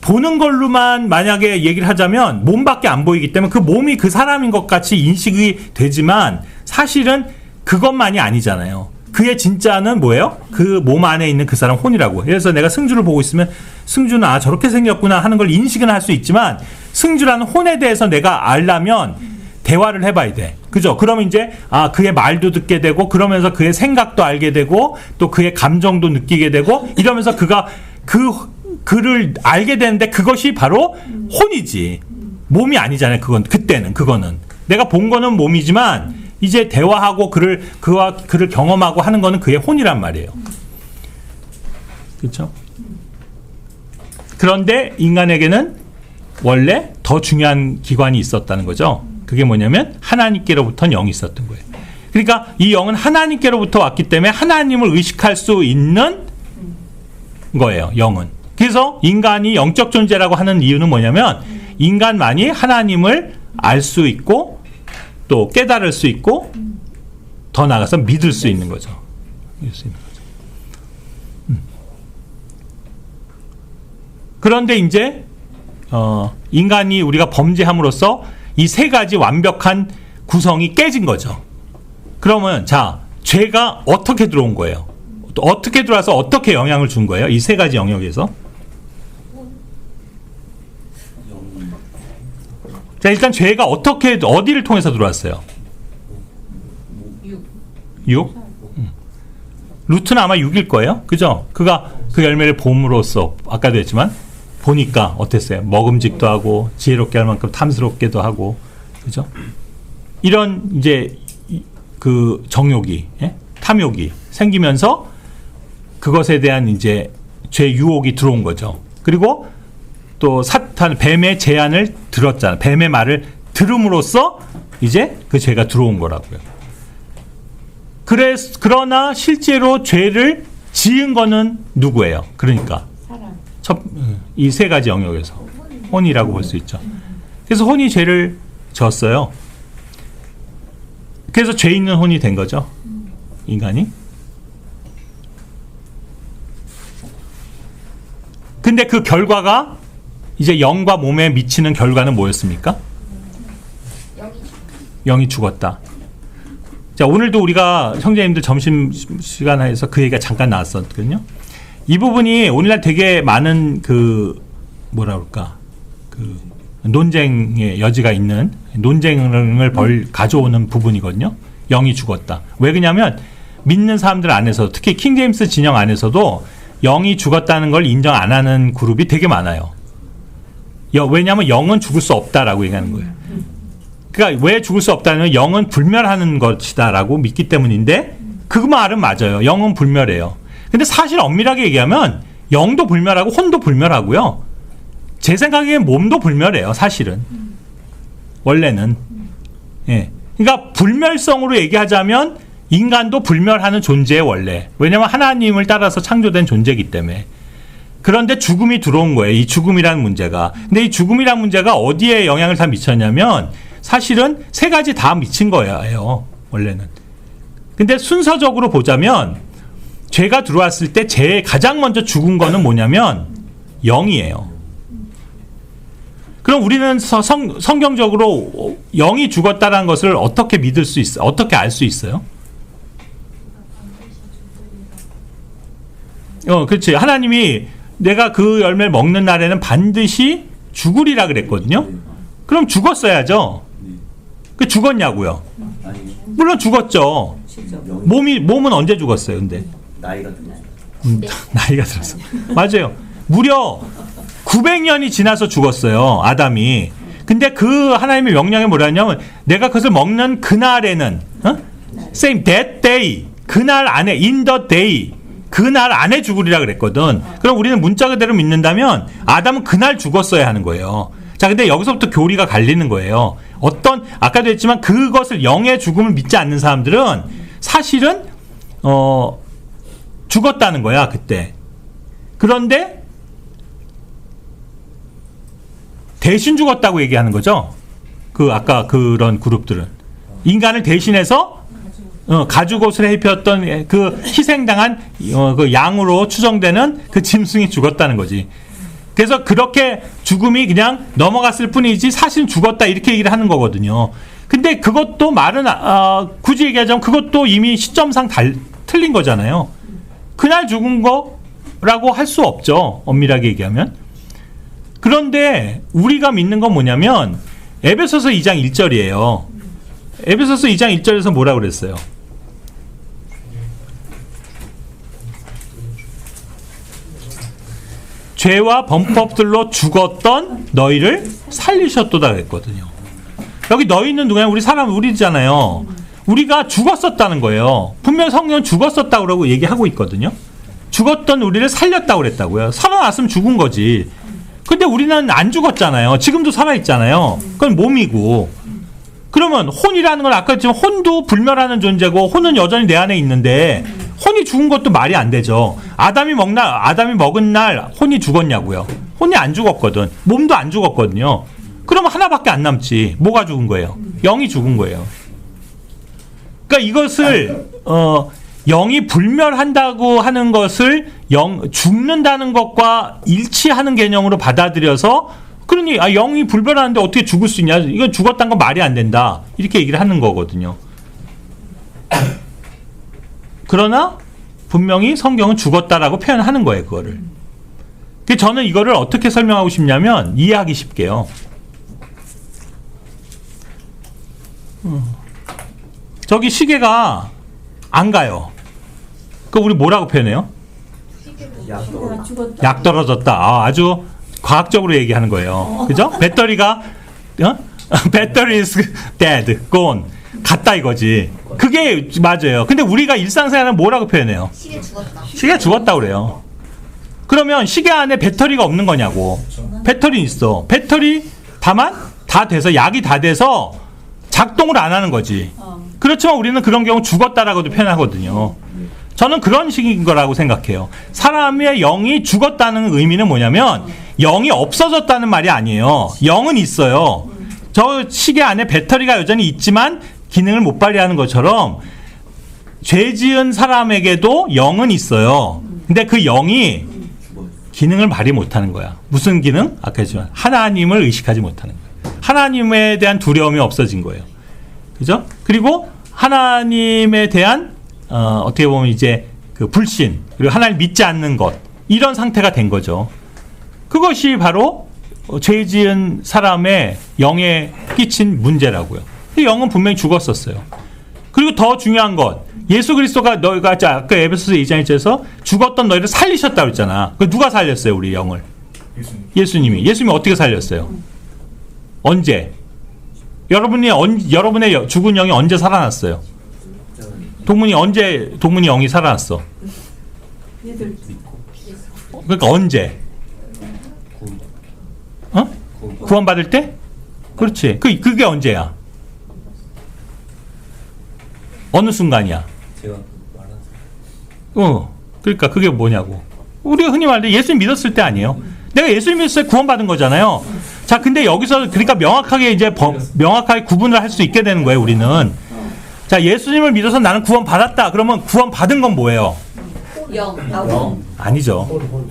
보는 걸로만 만약에 얘기를 하자면 몸밖에 안 보이기 때문에 그 몸이 그 사람인 것 같이 인식이 되지만 사실은 그것만이 아니잖아요. 그의 진짜는 뭐예요? 그 몸 안에 있는 그 사람 혼이라고. 그래서 내가 승주를 보고 있으면 승주는 아 저렇게 생겼구나 하는 걸 인식은 할 수 있지만 승주라는 혼에 대해서 내가 알려면 대화를 해봐야 돼. 그죠? 그러면 이제 아 그의 말도 듣게 되고 그러면서 그의 생각도 알게 되고 또 그의 감정도 느끼게 되고 이러면서 그가 그를 알게 되는데 그것이 바로 혼이지. 몸이 아니잖아요. 그거는 내가 본 거는 몸이지만 이제 대화하고 그와 그를 경험하고 하는 거는 그의 혼이란 말이에요. 그렇죠? 그런데 인간에게는 원래 더 중요한 기관이 있었다는 거죠. 그게 뭐냐면 하나님께로부터 영이 있었던 거예요. 그러니까 이 영은 하나님께로부터 왔기 때문에 하나님을 의식할 수 있는 거예요. 영은. 그래서 인간이 영적 존재라고 하는 이유는 뭐냐면 인간만이 하나님을 알 수 있고 또 깨달을 수 있고 더 나아가서 믿을 수 있는 거죠. 믿을 수 있는 거죠. 그런데 이제 인간이 우리가 범죄함으로써 이 세 가지 완벽한 구성이 깨진 거죠. 그러면 자, 죄가 어떻게 들어온 거예요? 또 어떻게 들어와서 어떻게 영향을 준 거예요? 이 세 가지 영역에서. 자, 일단 죄가 어떻게 어디를 통해서 들어왔어요? 6? 루트는 아마 6일 거예요. 그죠? 그가 그 열매를 봄으로써 아까도 했지만 보니까 어땠어요? 먹음직도 하고 지혜롭게 할 만큼 탐스럽게도 하고, 그죠? 이런 이제 그 정욕이, 예? 탐욕이 생기면서 그것에 대한 이제 죄 유혹이 들어온 거죠. 그리고 또 사탄, 뱀의 제안을 들었잖아요. 뱀의 말을 들음으로써 이제 그 죄가 들어온 거라고요. 그러나 실제로 죄를 지은 거는 누구예요? 그러니까 이 세 가지 영역에서 혼이라고 볼 수 있죠. 그래서 혼이 죄를 졌어요. 그래서 죄 있는 혼이 된 거죠. 인간이. 근데 그 결과가 이제 영과 몸에 미치는 결과는 뭐였습니까? 영이 죽었다. 자, 오늘도 우리가 형제님들 점심시간에서 그 얘기가 잠깐 나왔었거든요. 이 부분이 오늘날 되게 많은 그 뭐라 그럴까, 그 논쟁의 여지가 있는, 논쟁을 가져오는 부분이거든요. 영이 죽었다. 왜 그러냐면 믿는 사람들 안에서, 특히 킹제임스 진영 안에서도 영이 죽었다는 걸 인정 안 하는 그룹이 되게 많아요. 왜냐하면 영은 죽을 수 없다라고 얘기하는 거예요. 그러니까 왜 죽을 수 없다는, 영은 불멸하는 것이다라고 믿기 때문인데, 그 말은 맞아요. 영은 불멸해요. 근데 사실 엄밀하게 얘기하면 영도 불멸하고 혼도 불멸하고요. 제 생각에는 몸도 불멸해요. 사실은. 원래는. 예. 그러니까 불멸성으로 얘기하자면 인간도 불멸하는 존재예요, 원래. 왜냐하면 하나님을 따라서 창조된 존재이기 때문에. 그런데 죽음이 들어온 거예요. 이 죽음이라는 문제가. 근데 이 죽음이라는 문제가 어디에 영향을 다 미쳤냐면 사실은 세 가지 다 미친 거예요. 원래는. 근데 순서적으로 보자면 죄가 들어왔을 때 제일 가장 먼저 죽은 거는 뭐냐면 영이에요. 그럼 우리는 성경적으로 영이 죽었다는 것을 어떻게 믿을 수 있어요? 어떻게 알 수 있어요? 그렇지. 하나님이 내가 그 열매를 먹는 날에는 반드시 죽으리라 그랬거든요. 그럼 죽었어야죠. 그 죽었냐고요? 물론 죽었죠. 몸은 언제 죽었어요? 근데 나이가 들었어요. 나이가 들었어. 맞아요. 무려 900년이 지나서 죽었어요, 아담이. 근데 그 하나님의 명령이 뭐라냐면 내가 그것을 먹는 그날에는, same that day, 그날 안에, in the day, 그날 안에 죽으리라 그랬거든. 그럼 우리는 문자 그대로 믿는다면 아담은 그날 죽었어야 하는 거예요. 자, 근데 여기서부터 교리가 갈리는 거예요. 아까도 했지만 그것을 영의 죽음을 믿지 않는 사람들은 사실은 죽었다는 거야, 그때. 그런데 대신 죽었다고 얘기하는 거죠. 아까 그런 그룹들은 인간을 대신해서 가죽옷을 입혔던 그 희생당한 그 양으로 추정되는 그 짐승이 죽었다는 거지. 그래서 그렇게 죽음이 그냥 넘어갔을 뿐이지 사실은 죽었다, 이렇게 얘기를 하는 거거든요. 근데 그것도 말은 굳이 얘기하자면 그것도 이미 시점상 틀린 거잖아요. 그날 죽은 거라고 할 수 없죠, 엄밀하게 얘기하면. 그런데 우리가 믿는 건 뭐냐면 에베소서 2장 1절이에요. 에베소서 2장 1절에서 뭐라고 그랬어요? 죄와 범법들로 죽었던 너희를 살리셨도다 그랬거든요. 여기 너희는 누구냐? 우리잖아요. 우리가 죽었었다는 거예요. 분명 성경은 죽었었다고 그러고 얘기하고 있거든요. 죽었던 우리를 살렸다고 그랬다고요. 살아났으면 죽은 거지. 근데 우리는 안 죽었잖아요. 지금도 살아있잖아요. 그건 몸이고. 그러면 혼이라는 건 아까 했지만 혼도 불멸하는 존재고 혼은 여전히 내 안에 있는데 혼이 죽은 것도 말이 안 되죠. 아담이 먹은 날 혼이 죽었냐고요. 혼이 안 죽었거든. 몸도 안 죽었거든요. 그러면 하나밖에 안 남지. 뭐가 죽은 거예요? 영이 죽은 거예요. 그러니까 이것을 영이 불멸한다고 하는 것을 죽는다는 것과 일치하는 개념으로 받아들여서 그러니 영이 불멸하는데 어떻게 죽을 수 있냐? 이건 죽었다는 건 말이 안 된다. 이렇게 얘기를 하는 거거든요. 그러나 분명히 성경은 죽었다라고 표현하는 거예요. 그거를. 그래서 저는 이거를 어떻게 설명하고 싶냐면 이해하기 쉽게요. 저기 시계가 안 가요. 그 우리 뭐라고 표현해요? 죽었다. 약 떨어졌다. 아주 과학적으로 얘기하는 거예요. 그죠? 배터리가 battery is dead, gone. 갔다 이거지. 그게 맞아요. 근데 우리가 일상생활은 뭐라고 표현해요? 시계 죽었다. 시계가 죽었다 그래요. 그러면 시계 안에 배터리가 없는 거냐고. 배터리 있어. 배터리 다만 다 돼서 약이 다 돼서 작동을 안 하는 거지. 그렇지만 우리는 그런 경우 죽었다라고도 표현하거든요. 저는 그런 식인 거라고 생각해요. 사람의 영이 죽었다는 의미는 뭐냐면 영이 없어졌다는 말이 아니에요. 영은 있어요. 저 시계 안에 배터리가 여전히 있지만 기능을 못 발휘하는 것처럼 죄 지은 사람에게도 영은 있어요. 근데 그 영이 기능을 발휘 못하는 거야. 무슨 기능? 아까 했지만 하나님을 의식하지 못하는 거예요. 하나님에 대한 두려움이 없어진 거예요. 그죠? 그리고 하나님에 대한 어떻게 보면 이제 그 불신 그리고 하나님 믿지 않는 것 이런 상태가 된 거죠. 그것이 바로 죄 지은 사람의 영에 끼친 문제라고요. 이 영은 분명히 죽었었어요. 그리고 더 중요한 것 예수 그리스도가 너희가 아까 에베소서 2장 1절에서 죽었던 너희를 살리셨다고 했잖아. 그 누가 살렸어요 우리 영을? 예수님이 어떻게 살렸어요? 언제? 여러분의 죽은 영이 언제 살아났어요? 동문이 영이 살아났어? 그러니까 언제? 구원받을 때? 그렇지. 그게 언제야? 어느 순간이야? 제가 말한 그러니까 그게 뭐냐고. 우리가 흔히 말할 때 예수님 믿었을 때 아니에요. 내가 예수님 믿었을 때 구원받은 거잖아요. 자, 근데 여기서 그러니까 명확하게 명확하게 구분을 할 수 있게 되는 거예요, 우리는. 자, 예수님을 믿어서 나는 구원받았다. 그러면 구원받은 건 뭐예요? 영. 아니죠.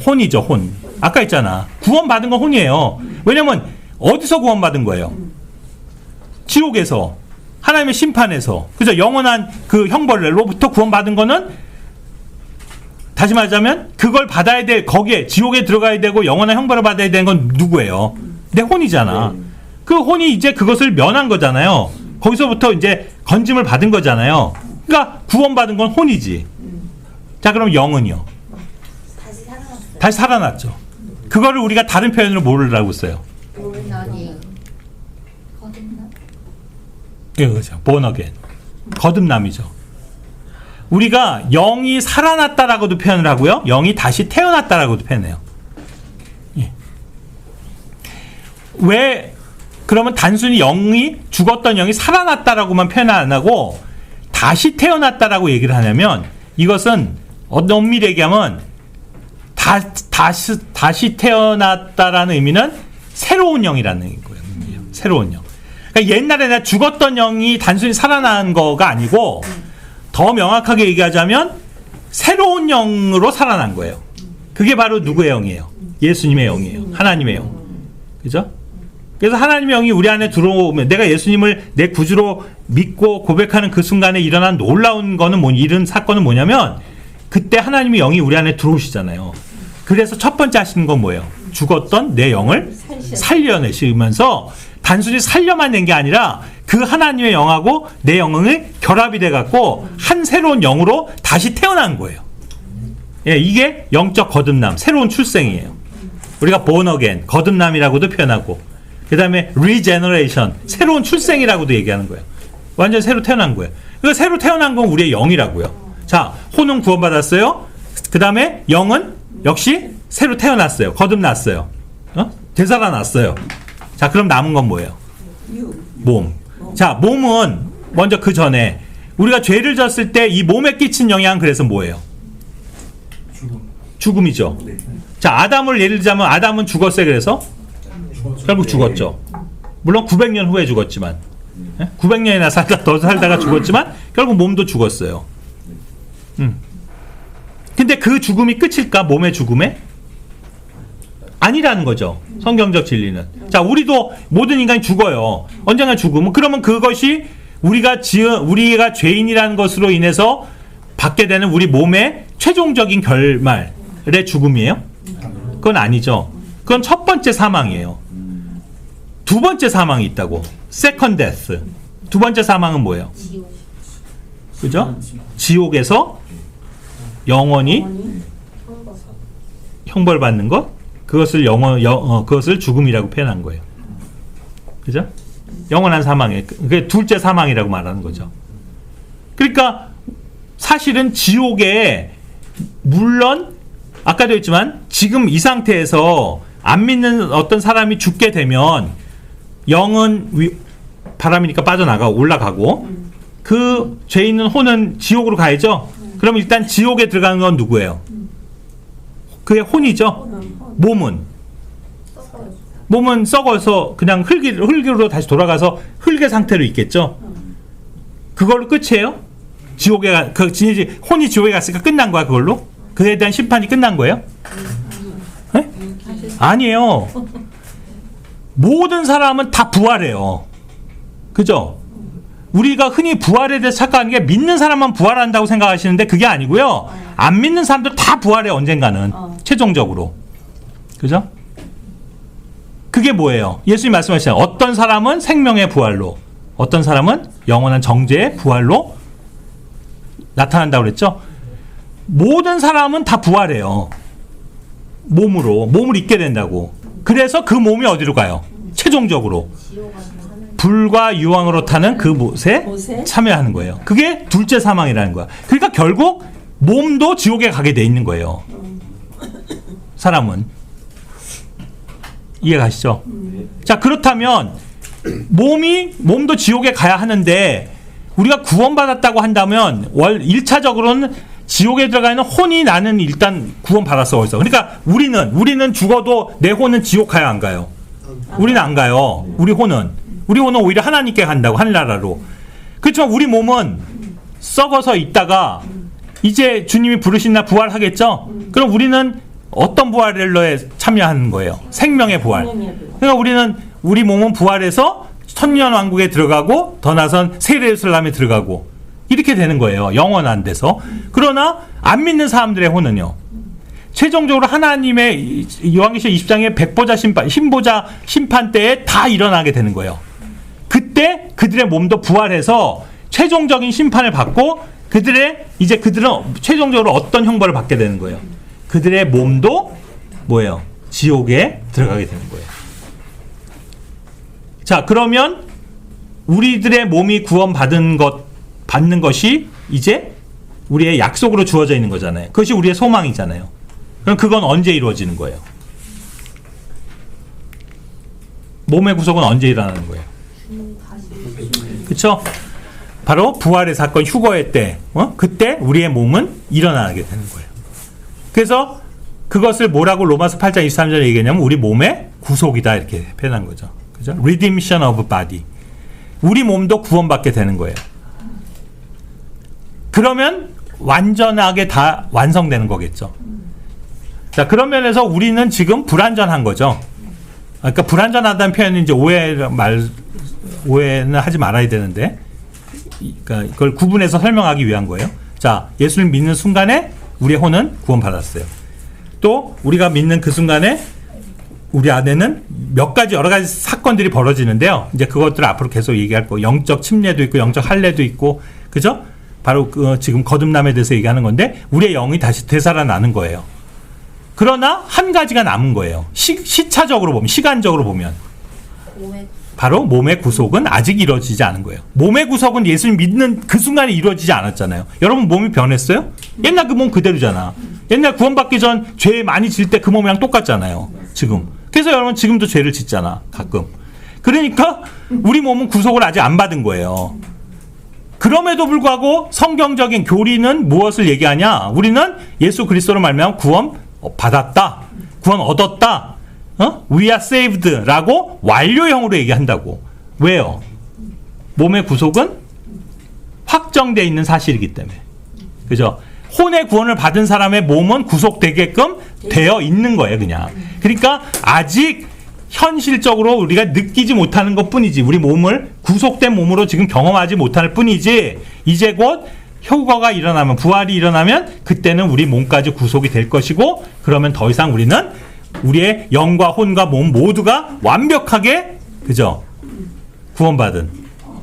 혼이죠, 혼. 아까 했잖아. 구원받은 건 혼이에요. 왜냐면 어디서 구원받은 거예요? 지옥에서. 하나님의 심판에서. 그죠? 영원한 그 형벌로부터 구원받은 거는 다시 말하자면 그걸 받아야 될 거기에 지옥에 들어가야 되고 영원한 형벌을 받아야 되는 건 누구예요? 내 혼이잖아. 그 혼이 이제 그것을 면한 거잖아요. 거기서부터 이제 건짐을 받은 거잖아요. 그러니까 구원받은 건 혼이지. 자, 그럼 영은요? 다시 살아났어요. 다시 살아났죠. 그거를 우리가 다른 표현으로 뭐라고 써요? 아니. 거듭나. 예, 그렇죠. born again. 거듭남이죠. 우리가 영이 살아났다라고도 표현을 하고요. 영이 다시 태어났다라고도 표현해요. 예. 왜 그러면 단순히 죽었던 영이 살아났다라고만 표현 안 하고 다시 태어났다라고 얘기를 하냐면 이것은 엄밀히 얘기하면 다시 태어났다라는 의미는 새로운 영이라는 거예요. 새로운 영. 그러니까 옛날에 내가 죽었던 영이 단순히 살아난 거가 아니고 더 명확하게 얘기하자면 새로운 영으로 살아난 거예요. 그게 바로 누구의 영이에요? 예수님의 영이에요. 하나님의 영. 그죠? 그래서 하나님의 영이 우리 안에 들어오면 내가 예수님을 내 구주로 믿고 고백하는 그 순간에 일어난 놀라운 거는 이런 사건은 뭐냐면 그때 하나님의 영이 우리 안에 들어오시잖아요. 그래서 첫 번째 하시는 건 뭐예요? 죽었던 내 영을 살려내시면서 단순히 살려만 낸 게 아니라 그 하나님의 영하고 내 영을 결합이 돼갖고 한 새로운 영으로 다시 태어난 거예요. 예, 이게 영적 거듭남, 새로운 출생이에요. 우리가 born again, 거듭남이라고도 표현하고 그 다음에 regeneration, 새로운 출생이라고도 얘기하는 거예요. 완전 새로 태어난 거예요. 그러니까 새로 태어난 건 우리의 영이라고요. 자, 혼은 구원받았어요. 그 다음에 영은 역시 새로 태어났어요. 거듭났어요. 되살아났어요. 자, 그럼 남은 건 뭐예요? 몸. 자, 몸은 먼저 그 전에 우리가 죄를 졌을 때 이 몸에 끼친 영향은 그래서 뭐예요? 죽음이죠. 자, 아담을 예를 들자면 아담은 죽었어요. 그래서 결국 죽었죠. 물론 900년 후에 죽었지만 900년이나 더 살다가 죽었지만 결국 몸도 죽었어요. 근데 그 죽음이 끝일까? 몸의 죽음에? 아니라는 거죠. 성경적 진리는. 자, 우리도 모든 인간이 죽어요. 언젠가 죽으면 그러면 그것이 우리가 죄인이라는 것으로 인해서 받게 되는 우리 몸의 최종적인 결말의 죽음이에요? 그건 아니죠. 그건 첫 번째 사망이에요. 두 번째 사망이 있다고. second death. 두 번째 사망은 뭐예요? 그죠? 지옥에서 영원히 형벌받는 것? 그것을 그것을 죽음이라고 표현한 거예요. 그죠? 영원한 사망에. 그게 둘째 사망이라고 말하는 거죠. 그러니까 사실은 지옥에 물론 아까도 했지만 지금 이 상태에서 안 믿는 어떤 사람이 죽게 되면 영은 바람이니까 빠져나가고 올라가고 그 죄 있는 혼은 지옥으로 가야죠. 그럼 일단 지옥에 들어가는 건 누구예요? 그의 혼이죠. 몸은 썩어서 그냥 흙으로 다시 돌아가서 흙의 상태로 있겠죠. 그걸로 끝이에요? 혼이 지옥에 갔으니까 끝난 거야, 그걸로? 그에 대한 심판이 끝난 거예요? 네? 아니에요. 모든 사람은 다 부활해요. 그죠? 우리가 흔히 부활에 대해서 착각하는 게 믿는 사람만 부활한다고 생각하시는데 그게 아니고요. 안 믿는 사람들 다 부활해요, 언젠가는. 최종적으로. 그죠? 그게 뭐예요? 예수님 말씀하시잖아요. 어떤 사람은 생명의 부활로, 어떤 사람은 영원한 정죄의 부활로 나타난다고 그랬죠? 모든 사람은 다 부활해요. 몸을 잊게 된다고. 그래서 그 몸이 어디로 가요? 최종적으로. 불과 유황으로 타는 그 못에 참여하는 거예요. 그게 둘째 사망이라는 거야. 그러니까 결국 몸도 지옥에 가게 돼 있는 거예요. 사람은. 이해 가시죠? 자, 그렇다면 몸도 지옥에 가야 하는데 우리가 구원받았다고 한다면 1차적으로는 지옥에 들어가 있는 혼이 나는 일단 구원받았어. 벌써. 그러니까 우리는 죽어도 내 혼은 지옥 가야 안 가요? 우리는 안 가요. 우리 혼은 오히려 하나님께 간다고, 하늘나라로. 그렇지만 우리 몸은 썩어서 있다가 이제 주님이 부르신 날 부활하겠죠? 그럼 우리는 어떤 부활에 참여하는 거예요? 생명의 부활. 그러니까 우리 몸은 부활해서 천년왕국에 들어가고 더 나선 새 예루살렘에 들어가고 이렇게 되는 거예요. 영원한 데서. 그러나 안 믿는 사람들의 혼은요. 최종적으로 하나님의 요한계시록 20장의 백보자 심판, 흰보자 심판 때에 다 일어나게 되는 거예요. 그때 그들의 몸도 부활해서 최종적인 심판을 받고 그들은 최종적으로 어떤 형벌을 받게 되는 거예요. 그들의 몸도 뭐예요? 지옥에 들어가게 되는 거예요. 자, 그러면 우리들의 몸이 받는 것이 이제 우리의 약속으로 주어져 있는 거잖아요. 그것이 우리의 소망이잖아요. 그럼 그건 언제 이루어지는 거예요? 몸의 구속은 언제 일어나는 거예요? 그렇죠? 바로 부활의 사건 휴거의 때, 그때 우리의 몸은 일어나게 되는 거예요. 그래서 그것을 뭐라고 로마서 8장 23절에 얘기했냐면 우리 몸의 구속이다 이렇게 표현한 거죠. 그죠? Redemption of body. 우리 몸도 구원받게 되는 거예요. 그러면 완전하게 다 완성되는 거겠죠. 자, 그런 면에서 우리는 지금 불완전한 거죠. 그러니까 불완전하다는 표현은 이제 오해는 하지 말아야 되는데, 그러니까 그걸 구분해서 설명하기 위한 거예요. 자, 예수를 믿는 순간에 우리의 혼은 구원받았어요. 또 우리가 믿는 그 순간에 우리 안에는 여러 가지 사건들이 벌어지는데요. 이제 그것들을 앞으로 계속 얘기할 거예요. 영적 침례도 있고 영적 할례도 있고, 그죠? 바로 지금 거듭남에 대해서 얘기하는 건데 우리의 영이 다시 되살아나는 거예요. 그러나 한 가지가 남은 거예요. 시차적으로 보면, 시간적으로 보면 바로 몸의 구속은 아직 이루어지지 않은 거예요. 몸의 구속은 예수님 믿는 그 순간에 이루어지지 않았잖아요. 여러분 몸이 변했어요? 옛날 그 몸 그대로잖아. 옛날 구원받기 전 죄 많이 질 때 그 몸이랑 똑같잖아요. 지금. 그래서 여러분 지금도 죄를 짓잖아. 가끔. 그러니까 우리 몸은 구속을 아직 안 받은 거예요. 그럼에도 불구하고 성경적인 교리는 무엇을 얘기하냐? 우리는 예수 그리스도로 말미암아 구원 받았다. 구원 얻었다. We are saved 라고 완료형으로 얘기한다고. 왜요? 몸의 구속은 확정되어 있는 사실이기 때문에. 그죠? 혼의 구원을 받은 사람의 몸은 구속되게끔 되어 있는 거예요, 그냥. 그러니까 아직 현실적으로 우리가 느끼지 못하는 것 뿐이지, 우리 몸을 구속된 몸으로 지금 경험하지 못할 뿐이지, 이제 곧 효과가 일어나면, 부활이 일어나면 그때는 우리 몸까지 구속이 될 것이고, 그러면 더 이상 우리는 우리의 영과 혼과 몸 모두가 완벽하게, 그죠? 구원받은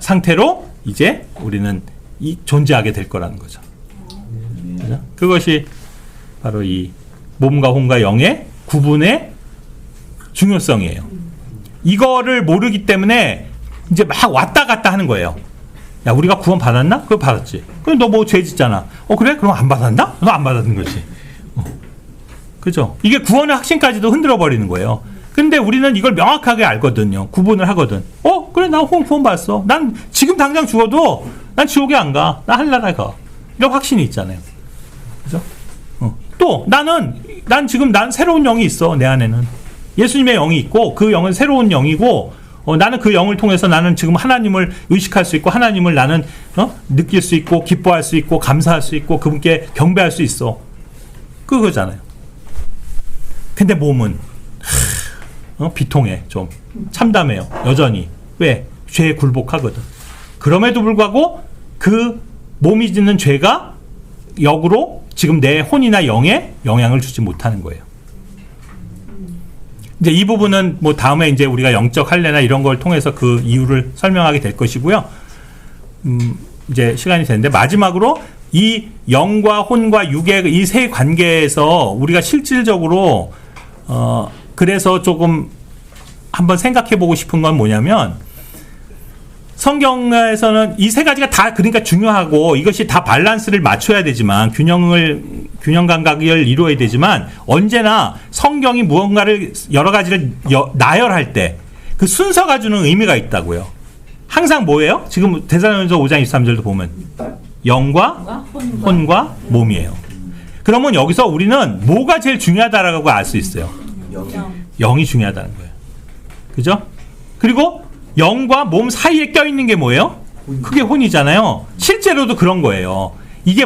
상태로 이제 우리는 존재하게 될 거라는 거죠. 그죠? 그것이 바로 이 몸과 혼과 영의 구분의 중요성이에요. 이거를 모르기 때문에 이제 막 왔다 갔다 하는 거예요. 야, 우리가 구원 받았나? 그거 받았지. 그럼 너 뭐 죄 짓잖아. 그래? 그럼 안 받았나? 너 안 받았는 거지. 그죠? 이게 구원의 확신까지도 흔들어 버리는 거예요. 근데 우리는 이걸 명확하게 알거든요. 구분을 하거든. 그래, 나 구원 받았어. 난 지금 당장 죽어도 난 지옥에 안 가. 나 하늘나라에 가. 이런 확신이 있잖아요. 그죠? 또 난 지금 새로운 영이 있어. 내 안에는 예수님의 영이 있고, 그 영은 새로운 영이고, 나는 그 영을 통해서 나는 지금 하나님을 의식할 수 있고, 하나님을 나는 느낄 수 있고, 기뻐할 수 있고, 감사할 수 있고, 그분께 경배할 수 있어. 그거잖아요. 근데 몸은 비통해. 좀 참담해요. 여전히. 왜? 죄에 굴복하거든. 그럼에도 불구하고 그 몸이 짓는 죄가 역으로 지금 내 혼이나 영에 영향을 주지 못하는 거예요. 이제 이 부분은 뭐 다음에 이제 우리가 영적 할례나 이런 걸 통해서 그 이유를 설명하게 될 것이고요. 이제 시간이 됐는데, 마지막으로 이 영과 혼과 육의 이 세 관계에서 우리가 실질적으로 그래서 조금 한번 생각해 보고 싶은 건 뭐냐면, 성경에서는 이 세 가지가 다 그러니까 중요하고, 이것이 다 밸런스를 맞춰야 되지만, 균형 감각을 이루어야 되지만, 언제나 성경이 무언가를 여러 가지를 나열할 때 그 순서가 주는 의미가 있다고요. 항상 뭐예요? 지금 데살로니가서 5장 23절도 보면 영과 혼과 몸이에요. 그러면 여기서 우리는 뭐가 제일 중요하다라고 알 수 있어요. 영이 중요하다는 거예요. 그죠? 그리고 영과 몸 사이에 껴있는 게 뭐예요? 그게 혼이잖아요. 실제로도 그런 거예요. 이게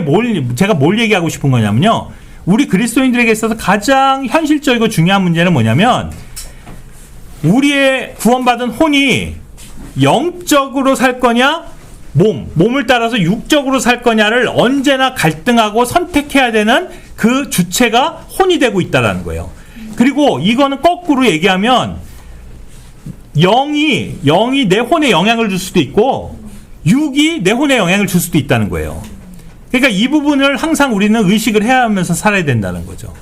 제가 뭘 얘기하고 싶은 거냐면요, 우리 그리스도인들에게 있어서 가장 현실적이고 중요한 문제는 뭐냐면, 우리의 구원받은 혼이 영적으로 살 거냐, 몸을 따라서 육적으로 살 거냐를 언제나 갈등하고 선택해야 되는 그 주체가 혼이 되고 있다는 거예요. 그리고 이거는 거꾸로 얘기하면, 영이 내 혼에 영향을 줄 수도 있고, 육이 내 혼에 영향을 줄 수도 있다는 거예요. 그러니까 이 부분을 항상 우리는 의식을 해야 하면서 살아야 된다는 거죠.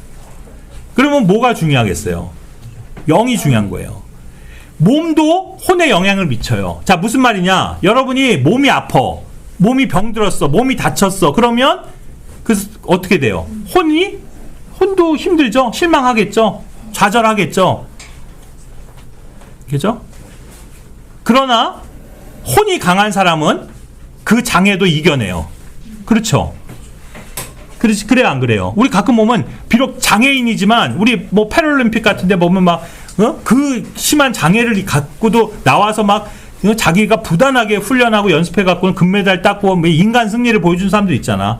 그러면 뭐가 중요하겠어요? 영이 중요한 거예요. 몸도 혼에 영향을 미쳐요. 자, 무슨 말이냐? 여러분이 몸이 아파, 몸이 병들었어, 몸이 다쳤어. 그러면 어떻게 돼요? 혼도 힘들죠? 실망하겠죠? 좌절하겠죠? 그죠? 그러나 혼이 강한 사람은 그 장애도 이겨내요. 그렇죠? 그래야 안 그래요? 우리 가끔 보면 비록 장애인이지만, 우리 뭐 패럴림픽 같은 데 보면 막 그 심한 장애를 갖고도 나와서 막 자기가 부단하게 훈련하고 연습해 갖고는 금메달 땄고 인간 승리를 보여준 사람도 있잖아.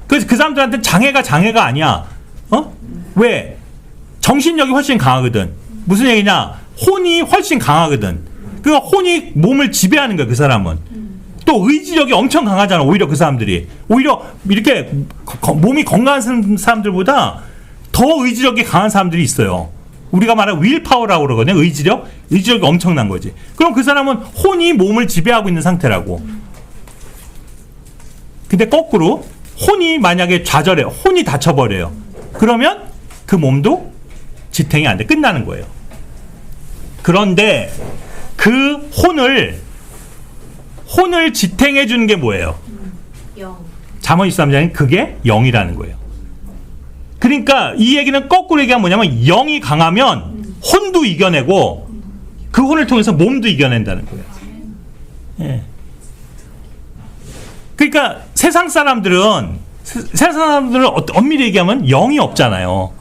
그래서 그 사람들한테는 장애가 아니야. 왜? 정신력이 훨씬 강하거든. 무슨 얘기냐? 혼이 훨씬 강하거든. 그 혼이 몸을 지배하는 거야, 그 사람은. 또 의지력이 엄청 강하잖아, 오히려 그 사람들이. 오히려 이렇게 몸이 건강한 사람들보다 더 의지력이 강한 사람들이 있어요. 우리가 말하는 윌파워라고 그러거든요. 의지력이 엄청난 거지. 그럼 그 사람은 혼이 몸을 지배하고 있는 상태라고. 근데 거꾸로 혼이 만약에 좌절해, 혼이 다쳐버려요. 그러면 그 몸도 지탱이 안 돼. 끝나는 거예요. 그런데 그 혼을 지탱해 주는 게 뭐예요? 영. 잠언 23장은 그게 영이라는 거예요. 그러니까 이 얘기는 거꾸로 얘기하면 뭐냐면, 영이 강하면 혼도 이겨내고 그 혼을 통해서 몸도 이겨낸다는 거예요. 예. 그러니까 세상 사람들은 엄밀히 얘기하면 영이 없잖아요.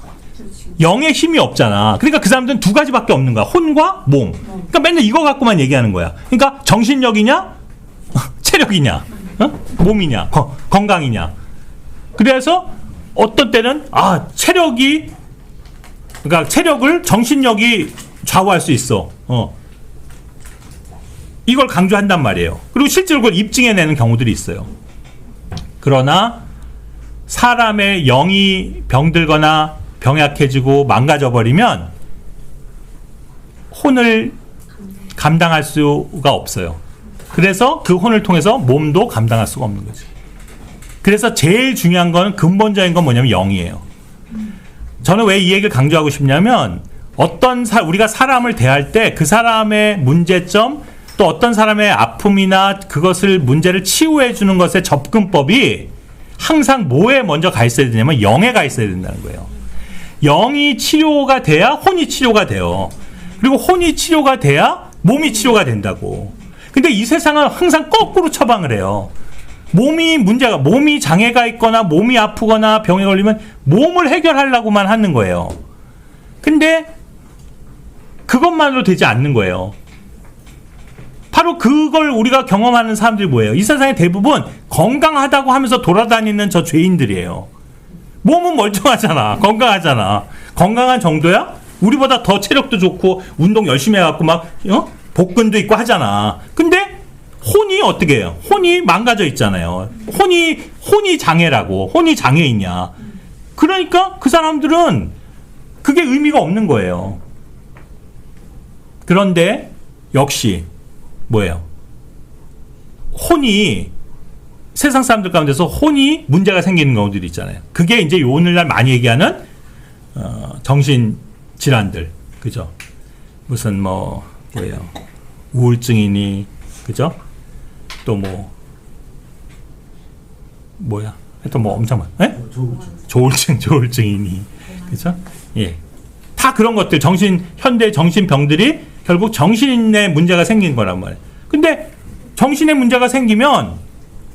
영의 힘이 없잖아. 그러니까 그 사람들은 두 가지밖에 없는 거야. 혼과 몸. 그러니까 맨날 이거 갖고만 얘기하는 거야. 그러니까 정신력이냐 체력이냐. 몸이냐, 건강이냐. 그래서 어떤 때는 그러니까 체력을 정신력이 좌우할 수 있어. 이걸 강조한단 말이에요. 그리고 실제로 그걸 입증해내는 경우들이 있어요. 그러나 사람의 영이 병들거나 병약해지고 망가져 버리면 혼을 감당할 수가 없어요. 그래서 그 혼을 통해서 몸도 감당할 수가 없는 거지. 그래서 제일 중요한 건, 근본적인 건 뭐냐면 영이에요. 저는 왜 이 얘기를 강조하고 싶냐면, 우리가 사람을 대할 때 그 사람의 문제점, 또 어떤 사람의 아픔이나 그것을 문제를 치유해 주는 것의 접근법이 항상 뭐에 먼저 가 있어야 되냐면 영에 가 있어야 된다는 거예요. 영이 치료가 돼야 혼이 치료가 돼요. 그리고 혼이 치료가 돼야 몸이 치료가 된다고. 근데 이 세상은 항상 거꾸로 처방을 해요. 몸이 장애가 있거나 몸이 아프거나 병에 걸리면 몸을 해결하려고만 하는 거예요. 근데 그것만으로 되지 않는 거예요. 바로 그걸 우리가 경험하는 사람들이 뭐예요? 이 세상의 대부분 건강하다고 하면서 돌아다니는 저 죄인들이에요. 몸은 멀쩡하잖아. 건강하잖아. 건강한 정도야? 우리보다 더 체력도 좋고 운동 열심히 해갖고 막 복근도 있고 하잖아. 근데 혼이 어떻게 해요? 혼이 망가져 있잖아요. 혼이 장애라고. 혼이 장애이냐. 그러니까 그 사람들은 그게 의미가 없는 거예요. 그런데 역시 뭐예요? 혼이, 세상 사람들 가운데서 혼이 문제가 생기는 경우들이 있잖아요. 그게 이제 오늘날 많이 얘기하는 정신 질환들, 그죠? 무슨 뭐예요? 우울증이니, 그죠? 또 뭐야? 하여튼 엄청 많. 조울증이니, 그죠? 예, 다 그런 것들, 현대 정신병들이 결국 정신에 문제가 생긴 거란 말이에요. 근데 정신에 문제가 생기면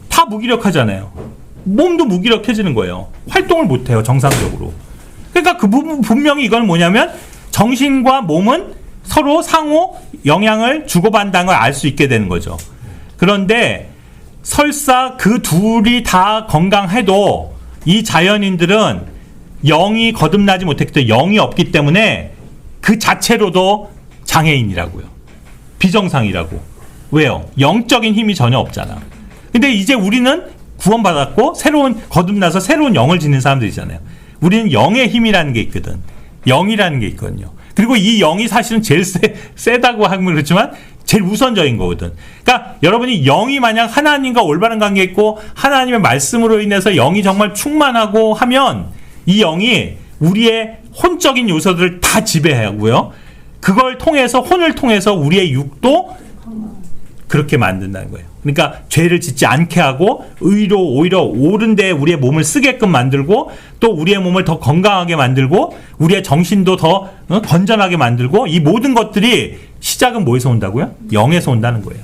다 무기력하잖아요. 몸도 무기력해지는 거예요. 활동을 못해요, 정상적으로. 그러니까 그 부분, 분명히 이건 뭐냐면 정신과 몸은 서로 상호 영향을 주고받는다는 걸 알 수 있게 되는 거죠. 그런데 설사 그 둘이 다 건강해도 이 자연인들은 영이 거듭나지 못했기 때문에, 영이 없기 때문에 그 자체로도 장애인이라고요. 비정상이라고. 왜요? 영적인 힘이 전혀 없잖아. 근데 이제 우리는 구원받았고 거듭나서 새로운 영을 짓는 사람들이잖아요. 우리는 영의 힘이라는 게 있거든. 영이라는 게 있거든요. 그리고 이 영이 사실은 제일 세다고 하면 그렇지만 제일 우선적인 거거든. 그러니까 여러분이 영이 만약 하나님과 올바른 관계 있고 하나님의 말씀으로 인해서 영이 정말 충만하고 하면 이 영이 우리의 혼적인 요소들을 다 지배하고요. 그걸 통해서, 혼을 통해서 우리의 육도 그렇게 만든다는 거예요. 그러니까 죄를 짓지 않게 하고 오히려 옳은 데에 우리의 몸을 쓰게끔 만들고, 또 우리의 몸을 더 건강하게 만들고, 우리의 정신도 더 건전하게 만들고, 이 모든 것들이 시작은 뭐에서 온다고요? 영에서 온다는 거예요.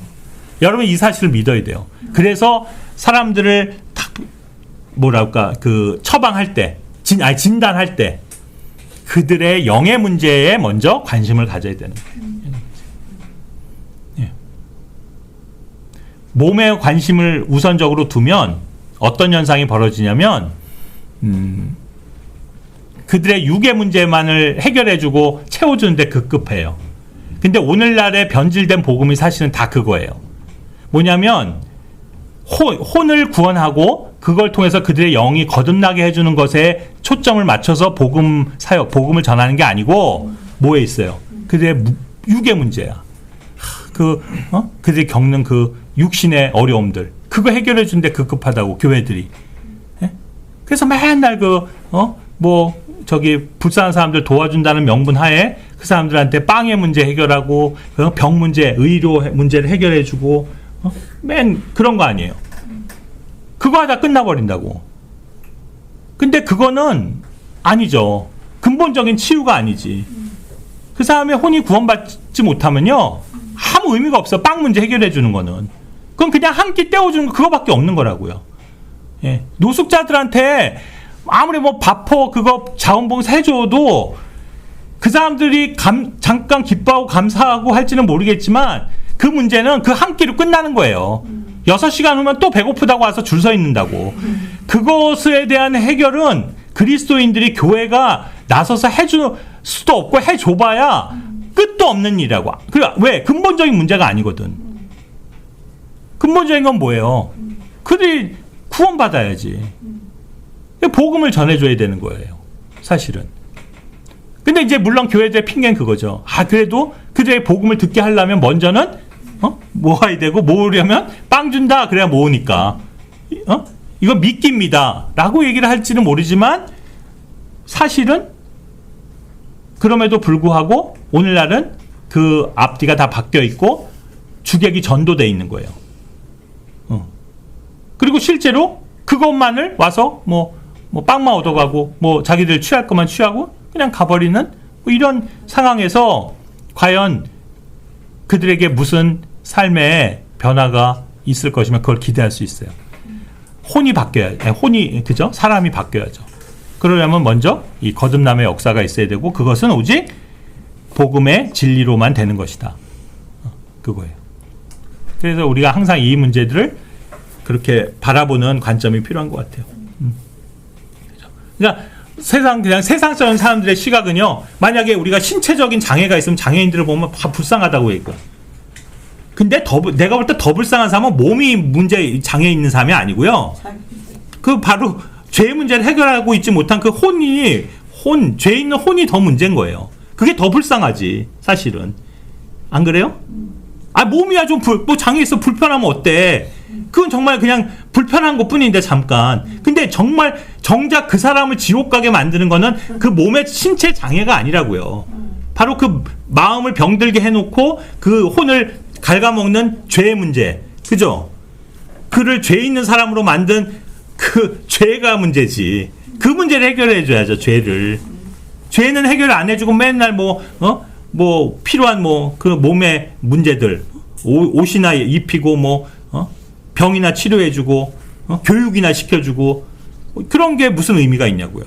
여러분 이 사실을 믿어야 돼요. 그래서 사람들을 처방할 때, 진단할 때 그들의 영의 문제에 먼저 관심을 가져야 되는 거예요. 예. 몸에 관심을 우선적으로 두면 어떤 현상이 벌어지냐면 그들의 육의 문제만을 해결해주고 채워주는데 급급해요. 근데 오늘날의 변질된 복음이 사실은 다 그거예요. 뭐냐면 혼을 구원하고 그걸 통해서 그들의 영이 거듭나게 해주는 것에 초점을 맞춰서 복음을 전하는 게 아니고 뭐에 있어요? 그들의 육의 문제야. 그들이 겪는 그 육신의 어려움들, 그거 해결해 주는데 급급하다고 교회들이. 예? 그래서 맨날 불쌍한 사람들 도와준다는 명분 하에 그 사람들한테 빵의 문제 해결하고 병 문제, 의료 문제를 해결해 주고 맨 그런 거 아니에요. 그거 하다 끝나버린다고. 근데 그거는 아니죠. 근본적인 치유가 아니지. 그 사람의 혼이 구원받지 못하면요 아무 의미가 없어. 빵 문제 해결해 주는 거는. 그건 그냥 한 끼 때워주는 거 그거밖에 없는 거라고요. 예. 노숙자들한테 아무리 바퍼 그거 자원봉사 해줘도 그 사람들이 잠깐 기뻐하고 감사하고 할지는 모르겠지만 그 문제는 그 한 끼로 끝나는 거예요. 6시간 후면 또 배고프다고 와서 줄 서 있는다고. 그것에 대한 해결은 그리스도인들이 교회가 나서서 해줄 수도 없고 해줘봐야 끝도 없는 일이라고. 왜? 근본적인 문제가 아니거든. 근본적인 건 뭐예요? 그들이 구원받아야지. 복음을 전해줘야 되는 거예요. 사실은. 근데 이제 물론 교회들의 핑계는 그거죠. 그래도 그들의 복음을 듣게 하려면 먼저는 모아야 되고, 모으려면 빵 준다 그래야 모으니까 이거 미끼입니다 라고 얘기를 할지는 모르지만 사실은 그럼에도 불구하고 오늘날은 그 앞뒤가 다 바뀌어 있고 주객이 전도되어 있는 거예요. 그리고 실제로 그것만을 와서 뭐 빵만 얻어가고 뭐 자기들 취할 것만 취하고 그냥 가버리는 뭐 이런 상황에서 과연 그들에게 무슨 삶의 변화가 있을 것이면 그걸 기대할 수 있어요. 혼이 그죠? 사람이 바뀌어야죠. 그러려면 먼저 이 거듭남의 역사가 있어야 되고 그것은 오직 복음의 진리로만 되는 것이다. 그거예요. 그래서 우리가 항상 이 문제들을 그렇게 바라보는 관점이 필요한 것 같아요. 그러니까 그냥 세상적인 사람들의 시각은요, 만약에 우리가 신체적인 장애가 있으면 장애인들을 보면 다 불쌍하다고 얘기해요. 근데 내가 볼 때 더 불쌍한 사람은 몸이 장애 있는 사람이 아니고요. 그 바로 죄의 문제를 해결하고 있지 못한 그 죄 있는 혼이 더 문제인 거예요. 그게 더 불쌍하지, 사실은. 안 그래요? 몸이야 좀 장애 있어 불편하면 어때? 그건 정말 그냥 불편한 것 뿐인데, 잠깐. 근데 정작 그 사람을 지옥 가게 만드는 거는 그 몸의 신체 장애가 아니라고요. 바로 그 마음을 병들게 해놓고 그 혼을 갉아먹는 죄의 문제. 그죠? 그를 죄 있는 사람으로 만든 그 죄가 문제지. 그 문제를 해결해줘야죠, 죄를. 죄는 해결 안 해주고 맨날 필요한 그 몸의 문제들. 옷이나 입히고 병이나 치료해주고 교육이나 시켜주고 그런 게 무슨 의미가 있냐고요.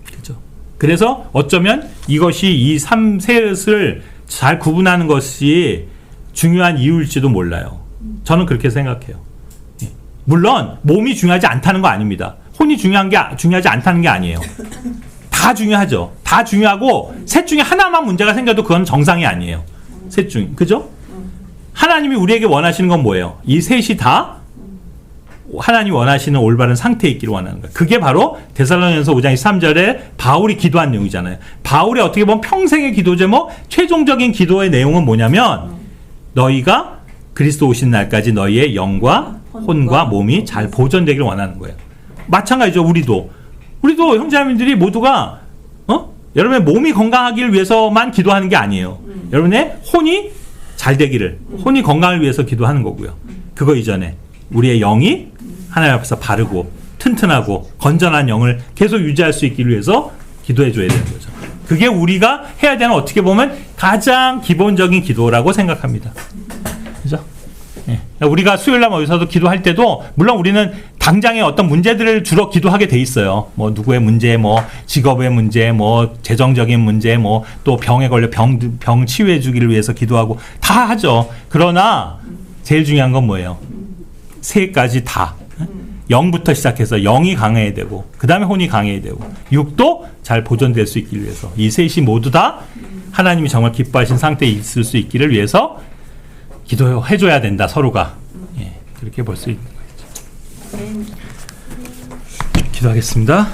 그렇죠? 그래서 어쩌면 이것이 이 셋을 잘 구분하는 것이 중요한 이유일지도 몰라요. 저는 그렇게 생각해요. 물론 몸이 중요하지 않다는 거 아닙니다. 혼이 중요하지 않다는 게 아니에요. 다 중요하죠. 다 중요하고 셋 중에 하나만 문제가 생겨도 그건 정상이 아니에요. 셋 중, 그죠? 하나님이 우리에게 원하시는 건 뭐예요? 이 셋이 다 하나님이 원하시는 올바른 상태에 있기를 원하는 거예요. 그게 바로 데살로니가서 5장 23절에 바울이 기도한 내용이잖아요. 바울이 어떻게 보면 평생의 기도 제목, 최종적인 기도의 내용은 뭐냐면 너희가 그리스도 오신 날까지 너희의 영과 혼과 몸이 잘 보존되기를 원하는 거예요. 마찬가지죠. 우리도 형제자매들이 모두가 여러분의 몸이 건강하기를 위해서만 기도하는 게 아니에요. 여러분의 혼이 잘 되기를, 혼이 건강을 위해서 기도하는 거고요. 그거 이전에 우리의 영이 하나님 앞에서 바르고 튼튼하고 건전한 영을 계속 유지할 수 있기를 위해서 기도해 줘야 되는 거죠. 그게 우리가 해야 되는 어떻게 보면 가장 기본적인 기도라고 생각합니다. 그죠? 예. 우리가 수요일날 여기서도 기도할 때도 물론 우리는 당장의 어떤 문제들을 주로 기도하게 돼 있어요. 누구의 문제, 직업의 문제, 재정적인 문제, 또 병에 걸려 병 치유해 주기를 위해서 기도하고 다 하죠. 그러나 제일 중요한 건 뭐예요? 세 가지 다. 영부터 시작해서 영이 강해야 되고 그 다음에 혼이 강해야 되고 육도 잘 보존될 수 있기 위해서 이 셋이 모두 다 하나님이 정말 기뻐하신 상태에 있을 수 있기를 위해서 기도해줘야 된다, 서로가. 예, 그렇게 볼 수 있는 거죠. 기도하겠습니다.